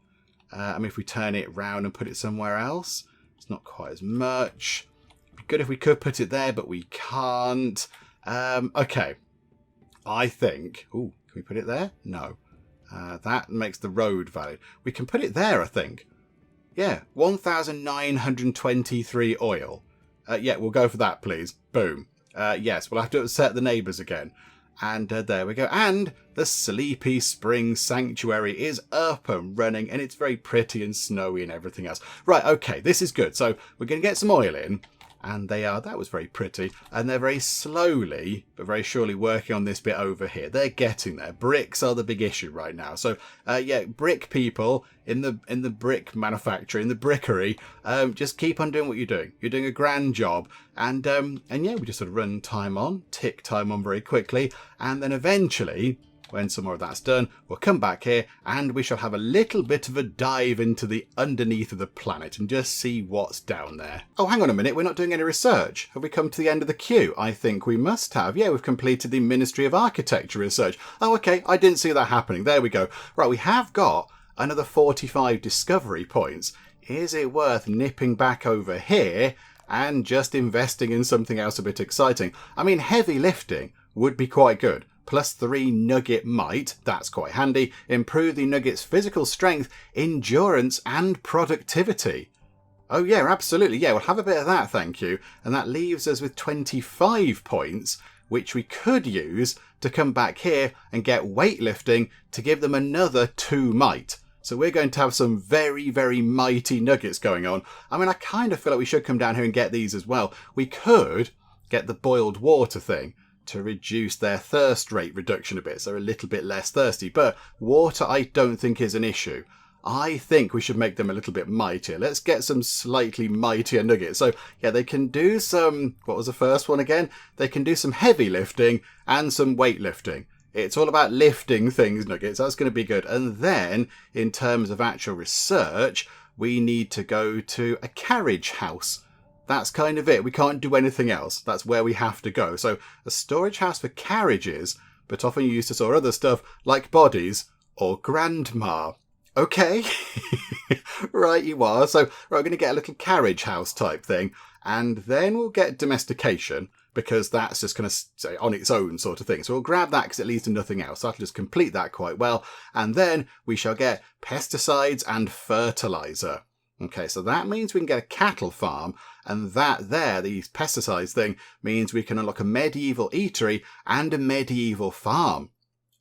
I mean, if we turn it round and put it somewhere else, it's not quite as much. It'd be good if we could put it there, but we can't. Okay. I think... Oh, can we put it there? No. That makes the road valid. We can put it there, I think. Yeah, 1,923 oil. Yeah, we'll go for that, please. Boom. Yes, we'll have to upset the neighbours again. And there we go. And the Sleepy Spring Sanctuary is up and running, and it's very pretty and snowy and everything else. Right, okay, this is good. So we're going to get some oil in, and that was very pretty. And they're very slowly, but very surely working on this bit over here. They're getting there. Bricks are the big issue right now. So, yeah, brick people in the brick manufacturing, in the brickery, just keep on doing what you're doing. You're doing a grand job. And yeah, we just sort of run time on, tick time on very quickly. And then eventually, when some more of that's done, we'll come back here and we shall have a little bit of a dive into the underneath of the planet and just see what's down there. Oh, hang on a minute. We're not doing any research. Have we come to the end of the queue? I think we must have. Yeah, we've completed the Ministry of Architecture research. Oh, okay. I didn't see that happening. There we go. Right, we have got another 45 discovery points. Is it worth nipping back over here and just investing in something else a bit exciting? I mean, heavy lifting would be quite good. +3 Nugget might, that's quite handy. Improve the Nugget's physical strength, endurance and productivity. Oh yeah, absolutely. Yeah, we'll have a bit of that, thank you. And that leaves us with 25 points, which we could use to come back here and get weightlifting to give them another 2 might. So we're going to have some very, very mighty nuggets going on. I mean, I kind of feel like we should come down here and get these as well. We could get the boiled water thing to reduce their thirst rate reduction a bit, so they're a little bit less thirsty. But water I don't think is an issue. I think we should make them a little bit mightier. Let's get some slightly mightier nuggets. So yeah, they can do some, what was the first one again? They can do some heavy lifting and some weight lifting. It's all about lifting things, nuggets. That's going to be good. And then in terms of actual research, we need to go to a carriage house. That's kind of it. We can't do anything else. That's where we have to go. So a storage house for carriages, but often used to store other stuff like bodies or grandma. Okay, right you are. So we're going to get a little carriage house type thing, and then we'll get domestication, because that's just going to say on its own sort of thing. So we'll grab that because it leads to nothing else. That'll just complete that quite well. And then we shall get pesticides and fertilizer. Okay, so that means we can get a cattle farm, and that there, these pesticides thing, means we can unlock a medieval eatery and a medieval farm.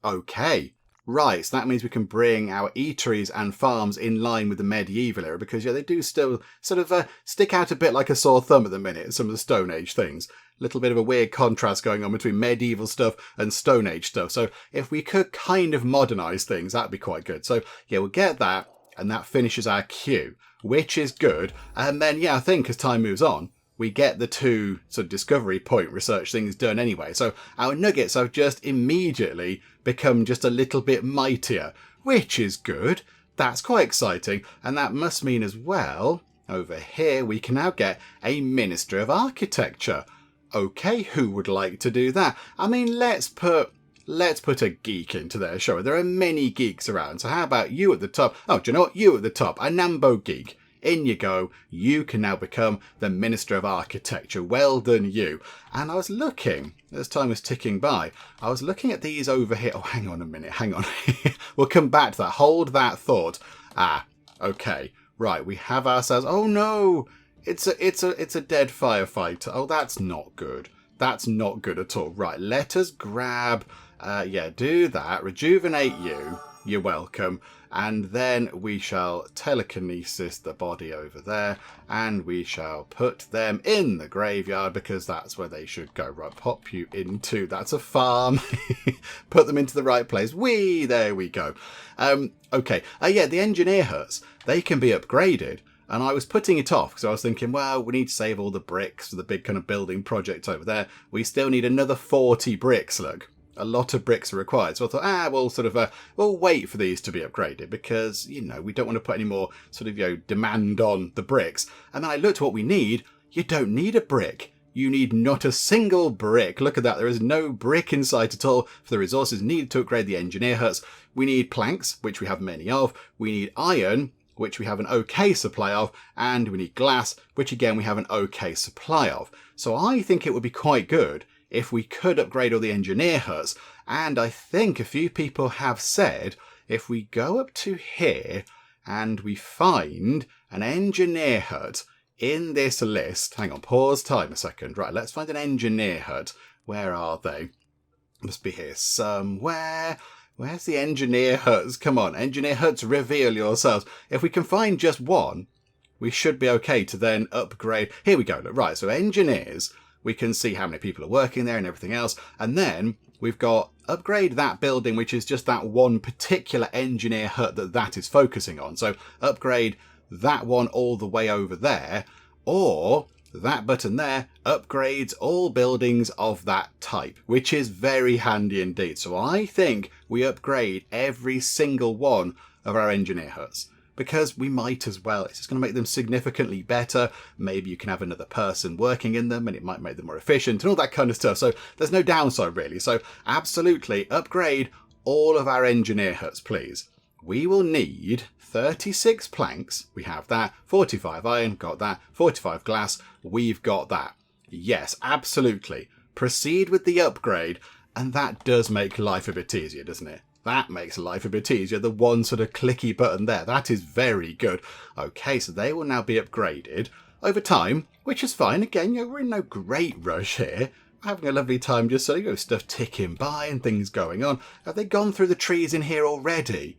Okay. Right, so that means we can bring our eateries and farms in line with the medieval era, because yeah, they do still sort of stick out a bit like a sore thumb at the minute, some of the Stone Age things. A little bit of a weird contrast going on between medieval stuff and Stone Age stuff. So if we could kind of modernise things, that'd be quite good. So yeah, we'll get that, and that finishes our queue, which is good. And then yeah, I think as time moves on, we get the 2 sort of discovery point research things done anyway. So our nuggets have just immediately become just a little bit mightier, which is good. That's quite exciting. And that must mean as well, over here, we can now get a Minister of Architecture. Okay, who would like to do that? I mean, let's put a geek into there, shall we? There are many geeks around. So how about you at the top? Oh, do you know what? You at the top, a Nambo geek. In you go. You can now become the Minister of Architecture. Well done, you. And I was looking, as time was ticking by, I was looking at these over here. Oh, hang on a minute. Hang on. We'll come back to that. Hold that thought. Okay. Right. We have ourselves. Oh no. It's a dead firefighter. Oh, that's not good. That's not good at all. Right. Let us grab. Yeah, do that. Rejuvenate you. You're welcome. And then we shall telekinesis the body over there, and we shall put them in the graveyard, because that's where they should go. Right, pop you into, that's a farm. Put them into the right place. There we go. Okay. Yeah, the engineer huts, they can be upgraded. And I was putting it off because I was thinking, well, we need to save all the bricks for the big kind of building project over there. We still need another 40 bricks, look. A lot of bricks are required. So I thought, we'll wait for these to be upgraded, because, you know, we don't want to put any more sort of, demand on the bricks. And then I looked at what we need. You don't need a brick. You need not a single brick. Look at that. There is no brick in sight at all for the resources needed to upgrade the engineer huts. We need planks, which we have many of. We need iron, which we have an okay supply of. And we need glass, which again, we have an okay supply of. So I think it would be quite good if we could upgrade all the engineer huts. And I think a few people have said, if we go up to here and we find an engineer hut in this list, hang on, pause time a second. Right, let's find an engineer hut. Where are they? Must be here somewhere. Where's the engineer huts? Come on, engineer huts, reveal yourselves. If we can find just one, we should be okay to then upgrade. Here we go. Look, right, so engineers, we can see how many people are working there and everything else. And then we've got upgrade that building, which is just that one particular engineer hut that is focusing on. So upgrade that one all the way over there, or that button there upgrades all buildings of that type, which is very handy indeed. So I think we upgrade every single one of our engineer huts, because we might as well. It's just going to make them significantly better. Maybe you can have another person working in them and it might make them more efficient and all that kind of stuff. So there's no downside really. So absolutely upgrade all of our engineer huts, please. We will need 36 planks. We have that. 45 iron, got that. 45 glass, we've got that. Yes, absolutely. Proceed with the upgrade. And that does make life a bit easier, doesn't it? That makes life a bit easier. The one sort of clicky button there. That is very good. Okay, so they will now be upgraded over time, which is fine. Again, we're in no great rush here. having a lovely time just so, stuff ticking by and things going on. Have they gone through the trees in here already?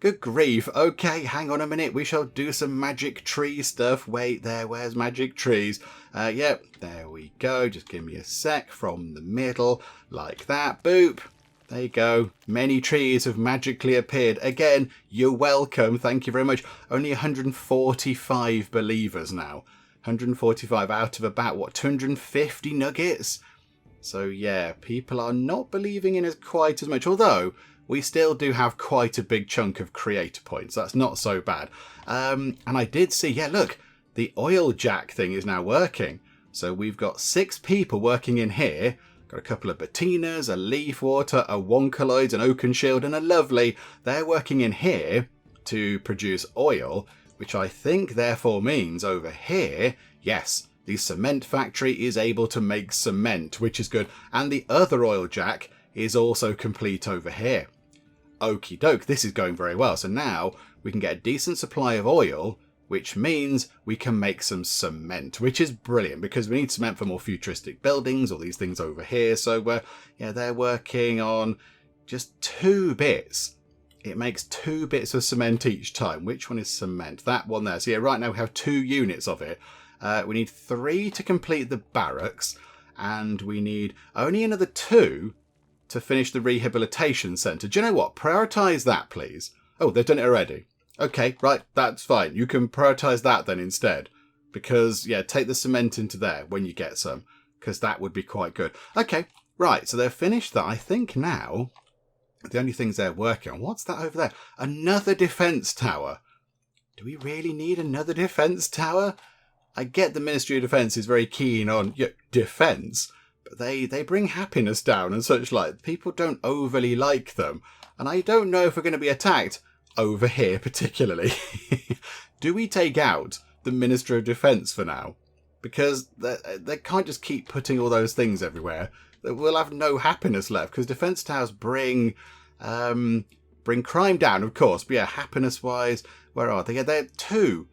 Good grief. Okay, hang on a minute. We shall do some magic tree stuff. Wait there, where's magic trees? Yep, there we go. Just give me a sec from the middle, like that. Boop. There you go. Many trees have magically appeared. Again, you're welcome. Thank you very much. Only 145 believers now. 145 out of about, 250 nuggets? So yeah, people are not believing in us quite as much. Although, we still do have quite a big chunk of creator points. That's not so bad. And I did see, yeah, look, the oil jack thing is now working. So we've got 6 people working in here. Got a couple of Bettinas, a Leaf Water, a Wonkaloids, an Oakenshield, and a Lovely. They're working in here to produce oil, which I think therefore means over here, yes, the cement factory is able to make cement, which is good. And the other oil jack is also complete over here. Okie doke, this is going very well. So now we can get a decent supply of oil, which means we can make some cement, which is brilliant because we need cement for more futuristic buildings, all these things over here. So yeah, they're working on just 2 bits. It makes 2 bits of cement each time. Which one is cement? That one there. So yeah, right now we have 2 units of it. We need 3 to complete the barracks, and we need only another 2 to finish the rehabilitation centre. Do you know what? Prioritise that, please. Oh, they've done it already. Okay, right, that's fine. You can prioritise that then instead. Because, yeah, take the cement into there when you get some. Because that would be quite good. Okay, right, so they've finished that. I think now, the only things they're working on, what's that over there? Another defence tower. Do we really need another defence tower? I get the Ministry of Defence is very keen on defence, but they bring happiness down and such like. People don't overly like them. And I don't know if we're going to be attacked over here particularly. Do we take out the Minister of Defence for now? Because they can't just keep putting all those things everywhere. We'll have no happiness left because defence towers bring crime down, of course. But yeah, happiness-wise, where are they? Yeah, they're 2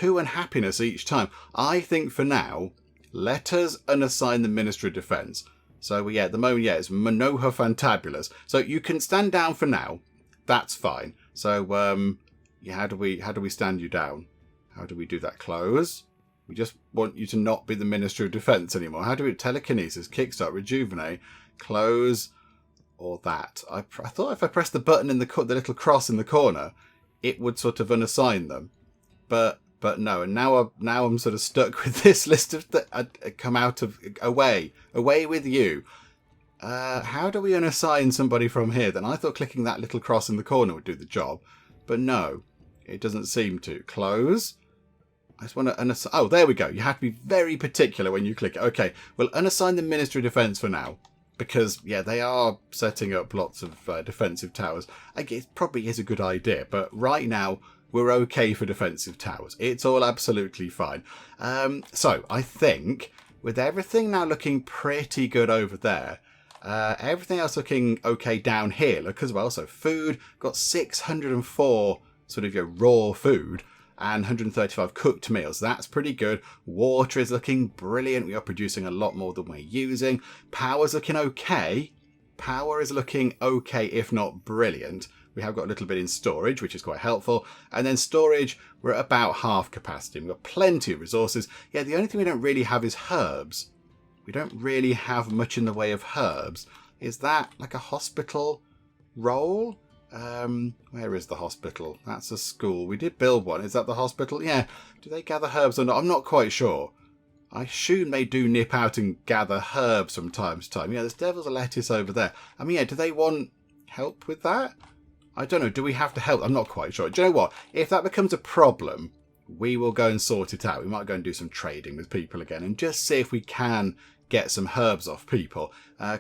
unhappiness each time. I think for now, let us unassign the Minister of Defence. So yeah, at the moment, yeah, it's Manoha Fantabulous. So you can stand down for now. That's fine. So yeah, how do we stand you down? How do we do that? Close. We just want you to not be the Minister of Defence anymore. How do we telekinesis, kickstart, rejuvenate, close, or that? I thought if I pressed the button in the little cross in the corner, it would sort of unassign them. But no, and now I'm sort of stuck with this list of come out of away with you. How do we unassign somebody from here then? I thought clicking that little cross in the corner would do the job, but no, it doesn't seem to. Close. I just want to unassign. Oh, there we go. You have to be very particular when you click it. Okay, we'll unassign the Ministry of Defence for now. Because, yeah, they are setting up lots of defensive towers. I guess it probably is a good idea, but right now, we're okay for defensive towers. It's all absolutely fine. So, I think, with everything now looking pretty good over there, everything else looking okay down here, look as well. So, food, got 604 sort of your raw food, and 135 cooked meals. That's pretty good. Water is looking brilliant. We are producing a lot more than we're using. Power's looking okay. Power is looking okay, if not brilliant. We have got a little bit in storage, which is quite helpful. And then storage, we're at about half capacity. We've got plenty of resources. Yeah, the only thing we don't really have is herbs. We don't really have much in the way of herbs. Is that like a hospital role? Where is the hospital? That's a school. We did build one. Is that the hospital? Yeah. Do they gather herbs or not? I'm not quite sure. I assume they do nip out and gather herbs from time to time. Yeah, there's devil's lettuce over there. I mean, yeah, do they want help with that? I don't know. Do we have to help? I'm not quite sure. Do you know what? If that becomes a problem, we will go and sort it out. We might go and do some trading with people again and just see if we can get some herbs off people.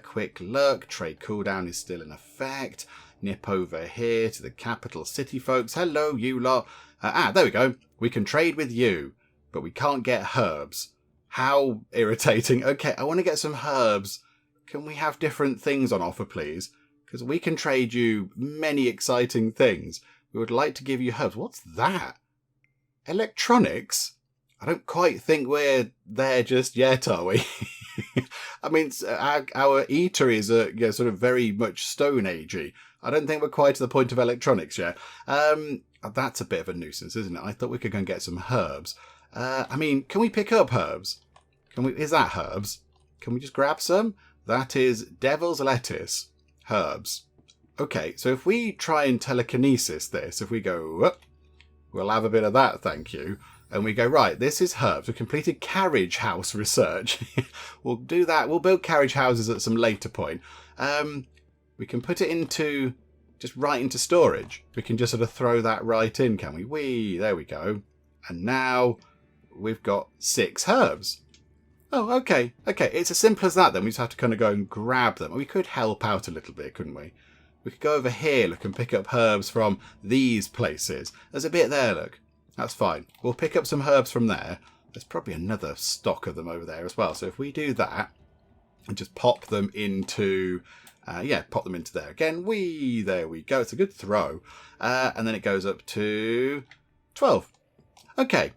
Quick look. Trade cooldown is still in effect. Nip over here to the capital city folks. Hello, you lot. There we go. We can trade with you, but we can't get herbs. How irritating. Okay, I want to get some herbs. Can we have different things on offer, please? Because we can trade you many exciting things. We would like to give you herbs. What's that? Electronics? I don't quite think we're there just yet, are we? I mean, our eateries are sort of very much Stone Agey. I don't think we're quite to the point of electronics yet. That's a bit of a nuisance, isn't it? I thought we could go and get some herbs. I mean, can we pick up herbs? Is that herbs? Can we just grab some? That is devil's lettuce. Herbs. Okay, so if we try and telekinesis this, if we go up, we'll have a bit of that, thank you. And we go, right, this is herbs. We've completed carriage house research. We'll do that. We'll build carriage houses at some later point. We can put it into, just right into storage. We can just sort of throw that right in, can we? There we go. And now we've got 6 herbs. Oh, okay. Okay, it's as simple as that then. We just have to kind of go and grab them. We could help out a little bit, couldn't we? We could go over here, look, and pick up herbs from these places. There's a bit there, look. That's fine. We'll pick up some herbs from there. There's probably another stock of them over there as well. So if we do that and just pop them into, pop them into there again. There we go. It's a good throw. And then it goes up to 12. Okay.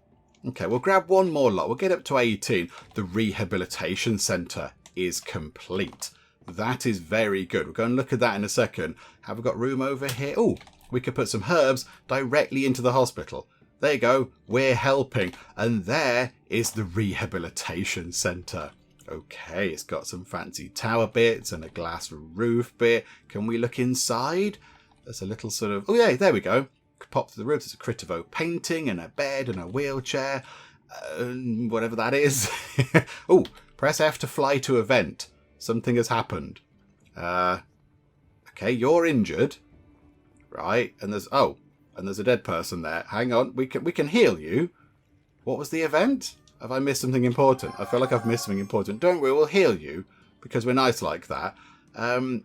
Okay, we'll grab one more lot. We'll get up to 18. The rehabilitation centre is complete. That is very good. We'll go and look at that in a second. Have we got room over here? Oh, we could put some herbs directly into the hospital. There you go. We're helping. And there is the rehabilitation centre. Okay, it's got some fancy tower bits and a glass roof bit. Can we look inside? There's a little sort of... Oh, yeah, there we go. Pop to the roof. There's a Critivo painting and a bed and a wheelchair. Whatever that is. Oh, press F to fly to a vent. Something has happened. Okay, you're injured. Right, and there's a dead person there. Hang on, we can heal you. What was the event? Have I missed something important? I feel like I've missed something important. Don't worry, we'll heal you because we're nice like that.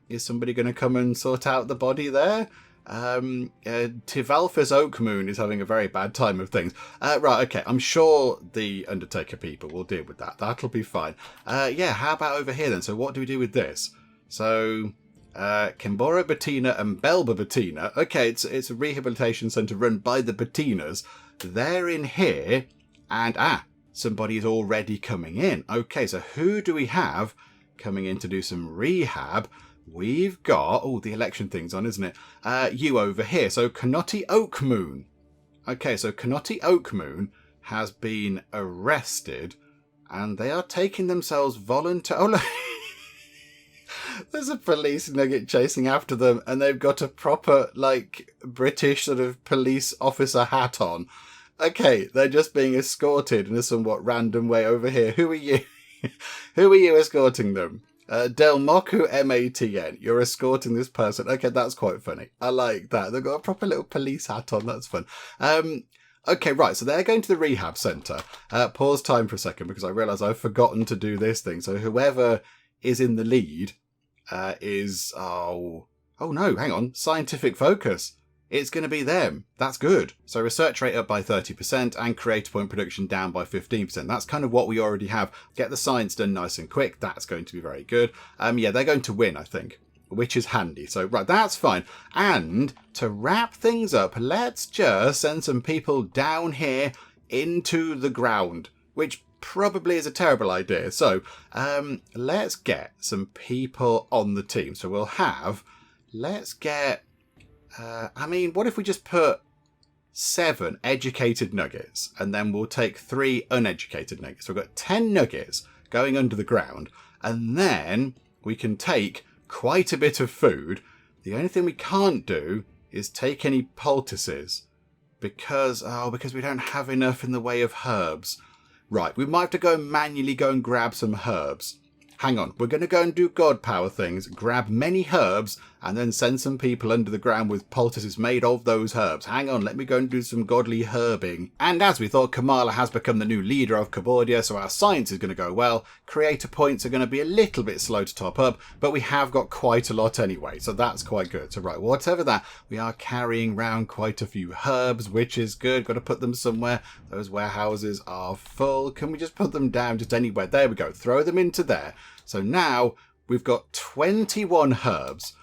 Is somebody going to come and sort out the body there? Tivalfus Oakmoon is having a very bad time of things. Right, okay, I'm sure the Undertaker people will deal with that. That'll be fine. Yeah, how about over here then? So what do we do with this? So, Kimbora Bettina and Belba Bettina. Okay, it's a rehabilitation centre run by the Bettinas. They're in here, and somebody's already coming in. Okay, so who do we have coming in to do some rehab? We've got... Oh, the election thing's on, isn't it? You over here. So, Knotti Oakmoon. Okay, so Knotti Oakmoon has been arrested, and they are taking themselves voluntarily... Oh, look. There's a police nugget chasing after them, and they've got a proper, British sort of police officer hat on. Okay, they're just being escorted in a somewhat random way over here. Who are you? Who are you escorting them? Delmoku MATN. You're escorting this person. Okay, that's quite funny. I like that. They've got a proper little police hat on. That's fun. Okay, right. So they're going to the rehab centre. Pause time for a second because I realise I've forgotten to do this thing. So whoever is in the lead is... Oh no, hang on. Scientific focus. It's going to be them. That's good. So research rate up by 30% and creator point production down by 15%. That's kind of what we already have. Get the science done nice and quick. That's going to be very good. Yeah, they're going to win, I think, which is handy. So, right, that's fine. And to wrap things up, let's just send some people down here into the ground, which probably is a terrible idea. So, let's get some people on the team. So we'll have... Let's get... what if we just put 7 educated nuggets and then we'll take 3 uneducated nuggets? So we've got 10 nuggets going under the ground, and then we can take quite a bit of food. The only thing we can't do is take any poultices because we don't have enough in the way of herbs. Right, we might have to go and manually go and grab some herbs. Hang on, we're going to go and do God power things, grab many herbs, and then send some people under the ground with poultices made of those herbs. Hang on, let me go and do some godly herbing. And as we thought, Kamala has become the new leader of Cupboardia, so our science is going to go well. Creator points are going to be a little bit slow to top up, but we have got quite a lot anyway, so that's quite good. So right, whatever that, we are carrying around quite a few herbs, which is good. Got to put them somewhere. Those warehouses are full. Can we just put them down just anywhere? There we go. Throw them into there. So now we've got 21 herbs.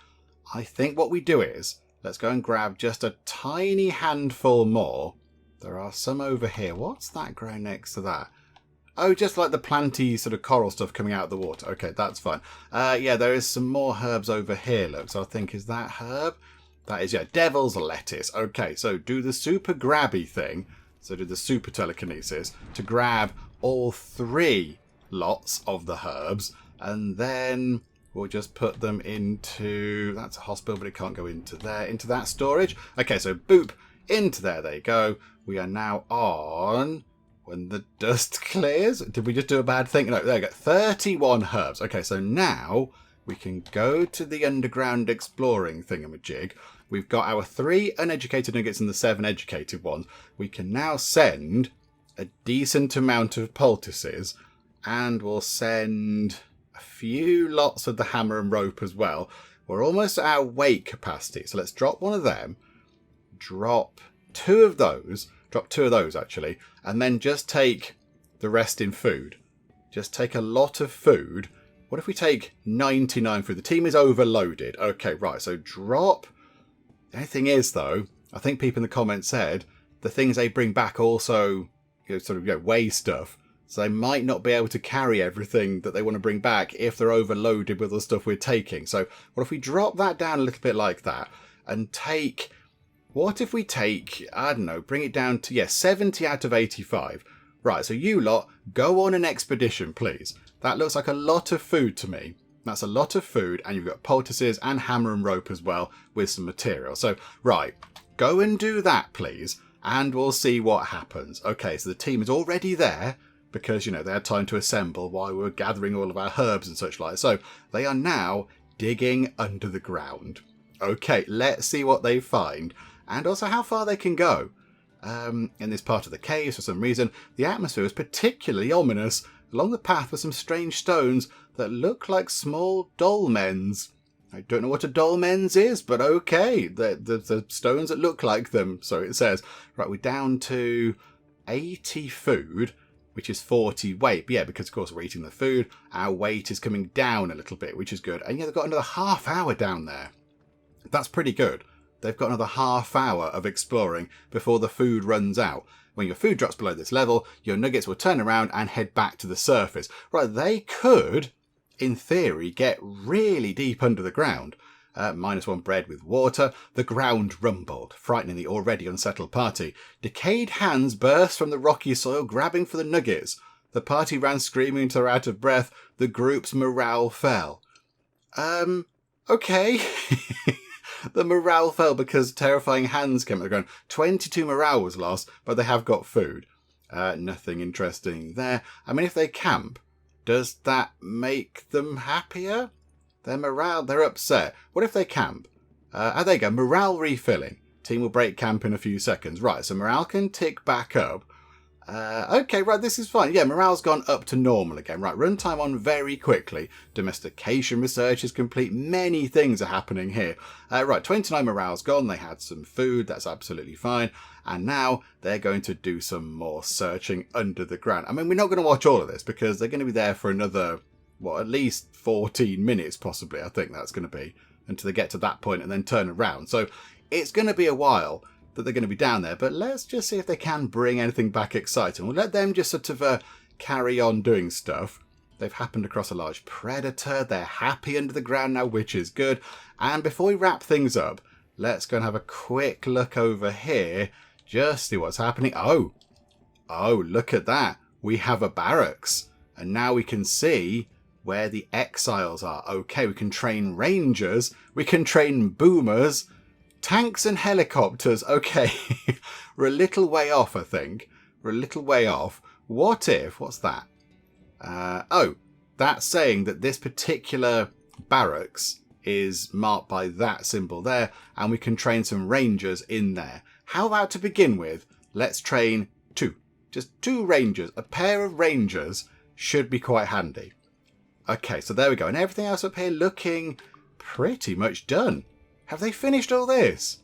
I think what we do is, let's go and grab just a tiny handful more. There are some over here. What's that growing next to that? Oh, just like the planty sort of coral stuff coming out of the water. Okay, that's fine. Yeah, there is some more herbs over here, look. So I think, is that herb? That is, yeah, devil's lettuce. Okay, so do the super grabby thing. So do the super telekinesis to grab all 3 lots of the herbs. And then we'll just put them into... That's a hospital, but it can't go into there. Into that storage. Okay, so boop, into there they go. We are now on... When the dust clears. Did we just do a bad thing? No, there we go. 31 herbs. Okay, so now we can go to the underground exploring thingamajig. We've got our 3 uneducated nuggets and the 7 educated ones. We can now send a decent amount of poultices, and we'll send a few lots of the hammer and rope as well. We're almost at our weight capacity. So let's drop one of them. Drop 2 of those. Drop 2 of those, actually. And then just take the rest in food. Just take a lot of food. What if we take 99 food? The team is overloaded. Okay, right. So drop... The only thing is, though, I think people in the comments said the things they bring back also weigh stuff. So they might not be able to carry everything that they want to bring back if they're overloaded with the stuff we're taking. So what if we drop that down a little bit like that and take... What if we take, I don't know, bring it down to, 70 out of 85. Right, so you lot, go on an expedition, please. That looks like a lot of food to me. That's a lot of food, and you've got poultices and hammer and rope as well with some material. So, right, go and do that, please, and we'll see what happens. Okay, so the team is already there because, they had time to assemble while we were gathering all of our herbs and such like. So, they are now digging under the ground. Okay, let's see what they find. And also how far they can go. In this part of the cave, for some reason, the atmosphere is particularly ominous. Along the path were some strange stones that look like small dolmens. I don't know what a dolmens is, but okay. The stones that look like them, so it says. Right, we're down to 80 food, which is 40 weight. But yeah, because of course we're eating the food, our weight is coming down a little bit, which is good. And yeah, they've got another half hour down there. That's pretty good. They've got another half hour of exploring before the food runs out. When your food drops below this level, your nuggets will turn around and head back to the surface. Right, they could, in theory, get really deep under the ground. -1 bread with water. The ground rumbled, frightening the already unsettled party. Decayed hands burst from the rocky soil, grabbing for the nuggets. The party ran screaming until they're out of breath. The group's morale fell. Okay. The morale fell because terrifying hands came at the ground. 22 morale was lost, but they have got food. Nothing interesting there. I mean, if they camp, does that make them happier? Their morale, they're upset. What if they camp? There you go, morale refilling. Team will break camp in a few seconds. Right, so morale can tick back up. Okay, right, this is fine. Yeah, morale's gone up to normal again. Right, runtime on very quickly. Domestication research is complete. Many things are happening here. Right, 29 morale's gone. They had some food. That's absolutely fine. And now they're going to do some more searching under the ground. I mean, we're not going to watch all of this because they're going to be there for another, at least 14 minutes possibly, I think that's going to be, until they get to that point and then turn around. So it's going to be a while that they're going to be down there, but let's just see if they can bring anything back exciting. We'll let them just sort of carry on doing stuff. They've happened across a large predator. They're happy under the ground now, which is good. And before we wrap things up, let's go and have a quick look over here, just see what's happening. Oh, look at that. We have a barracks, and now we can see where the exiles are. Okay, we can train rangers, we can train boomers, tanks and helicopters. Okay, we're a little way off, I think. We're a little way off. What if, what's that? That's saying that this particular barracks is marked by that symbol there, and we can train some rangers in there. How about to begin with, let's train 2. Just 2 rangers. A pair of rangers should be quite handy. Okay, so there we go. And everything else up here looking pretty much done. Have they finished all this?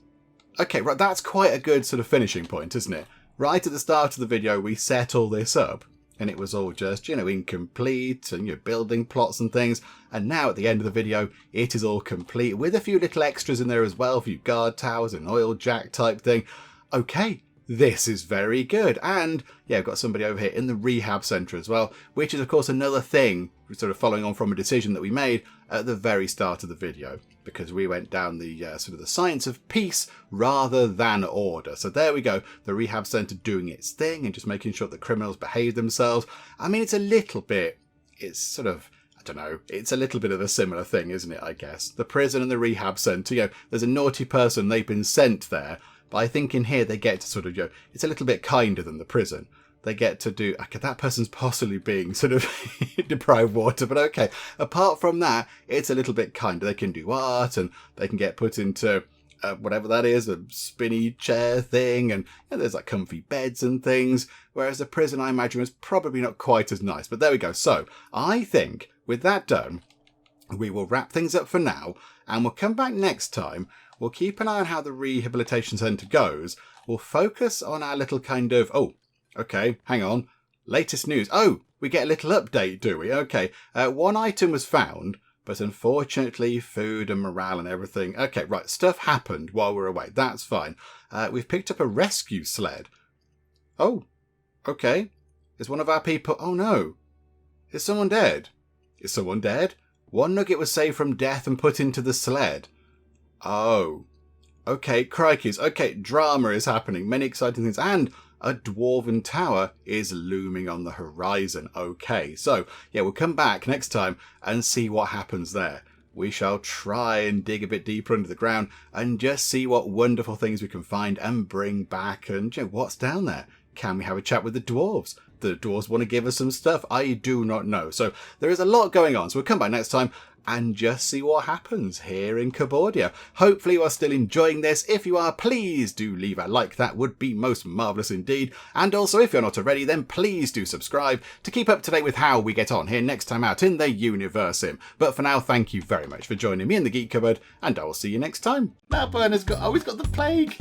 Okay, right, that's quite a good sort of finishing point, isn't it? Right at the start of the video, we set all this up, and it was all just, incomplete, and building plots and things. And now at the end of the video, it is all complete, with a few little extras in there as well, a few guard towers, an oil jack type thing. Okay, this is very good. And yeah, I've got somebody over here in the rehab centre as well, which is of course another thing, sort of following on from a decision that we made at the very start of the video, because we went down the sort of the science of peace rather than order. So there we go, the rehab centre doing its thing and just making sure that criminals behave themselves. I mean, it's a little bit, it's sort of, I don't know, it's a little bit of a similar thing, isn't it, I guess? The prison and the rehab centre, you know, there's a naughty person, they've been sent there, but I think in here they get to sort of, you know, it's a little bit kinder than the prison. They get to do, okay, that person's possibly being sort of deprived water, but okay. Apart from that, it's a little bit kinder. They can do art and they can get put into whatever that is, a spinny chair thing, and you know, there's like comfy beds and things. Whereas the prison, I imagine, was probably not quite as nice. But there we go. So I think with that done, we will wrap things up for now, and we'll come back next time. We'll keep an eye on how the rehabilitation centre goes. We'll focus on our little kind of, oh, okay, hang on. Latest news. Oh, we get a little update, do we? Okay. One item was found, but unfortunately, food and morale and everything. Okay, right. Stuff happened while we're away. That's fine. We've picked up a rescue sled. Oh, okay. Is one of our people... Oh, no. Is someone dead? Is someone dead? One nugget was saved from death and put into the sled. Oh. Okay, crikeys. Okay, drama is happening. Many exciting things. And a dwarven tower is looming on the horizon. Okay, so yeah, we'll come back next time and see what happens there. We shall try and dig a bit deeper under the ground and just see what wonderful things we can find and bring back, and you know, what's down there. Can we have a chat with the dwarves? The dwarves want to give us some stuff. I do not know. So there is a lot going on. So we'll come back next time and just see what happens here in Cupboardia. Hopefully you are still enjoying this. If you are, please do leave a like. That would be most marvellous indeed. And also, if you're not already, then please do subscribe to keep up to date with how we get on here next time out in the Universim. But for now, thank you very much for joining me in the Geek Cupboard, and I will see you next time. Now Bernard's got, oh, he's got the plague.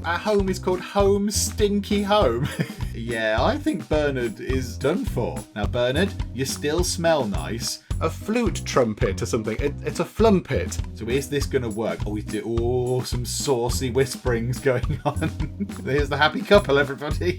Our home is called Home Stinky Home. Yeah, I think Bernard is done for. Now Bernard, you still smell nice. A flute trumpet or something. It's a flumpet. So is this going to work? Oh, we do. Oh, some saucy whisperings going on. Here's the happy couple, everybody.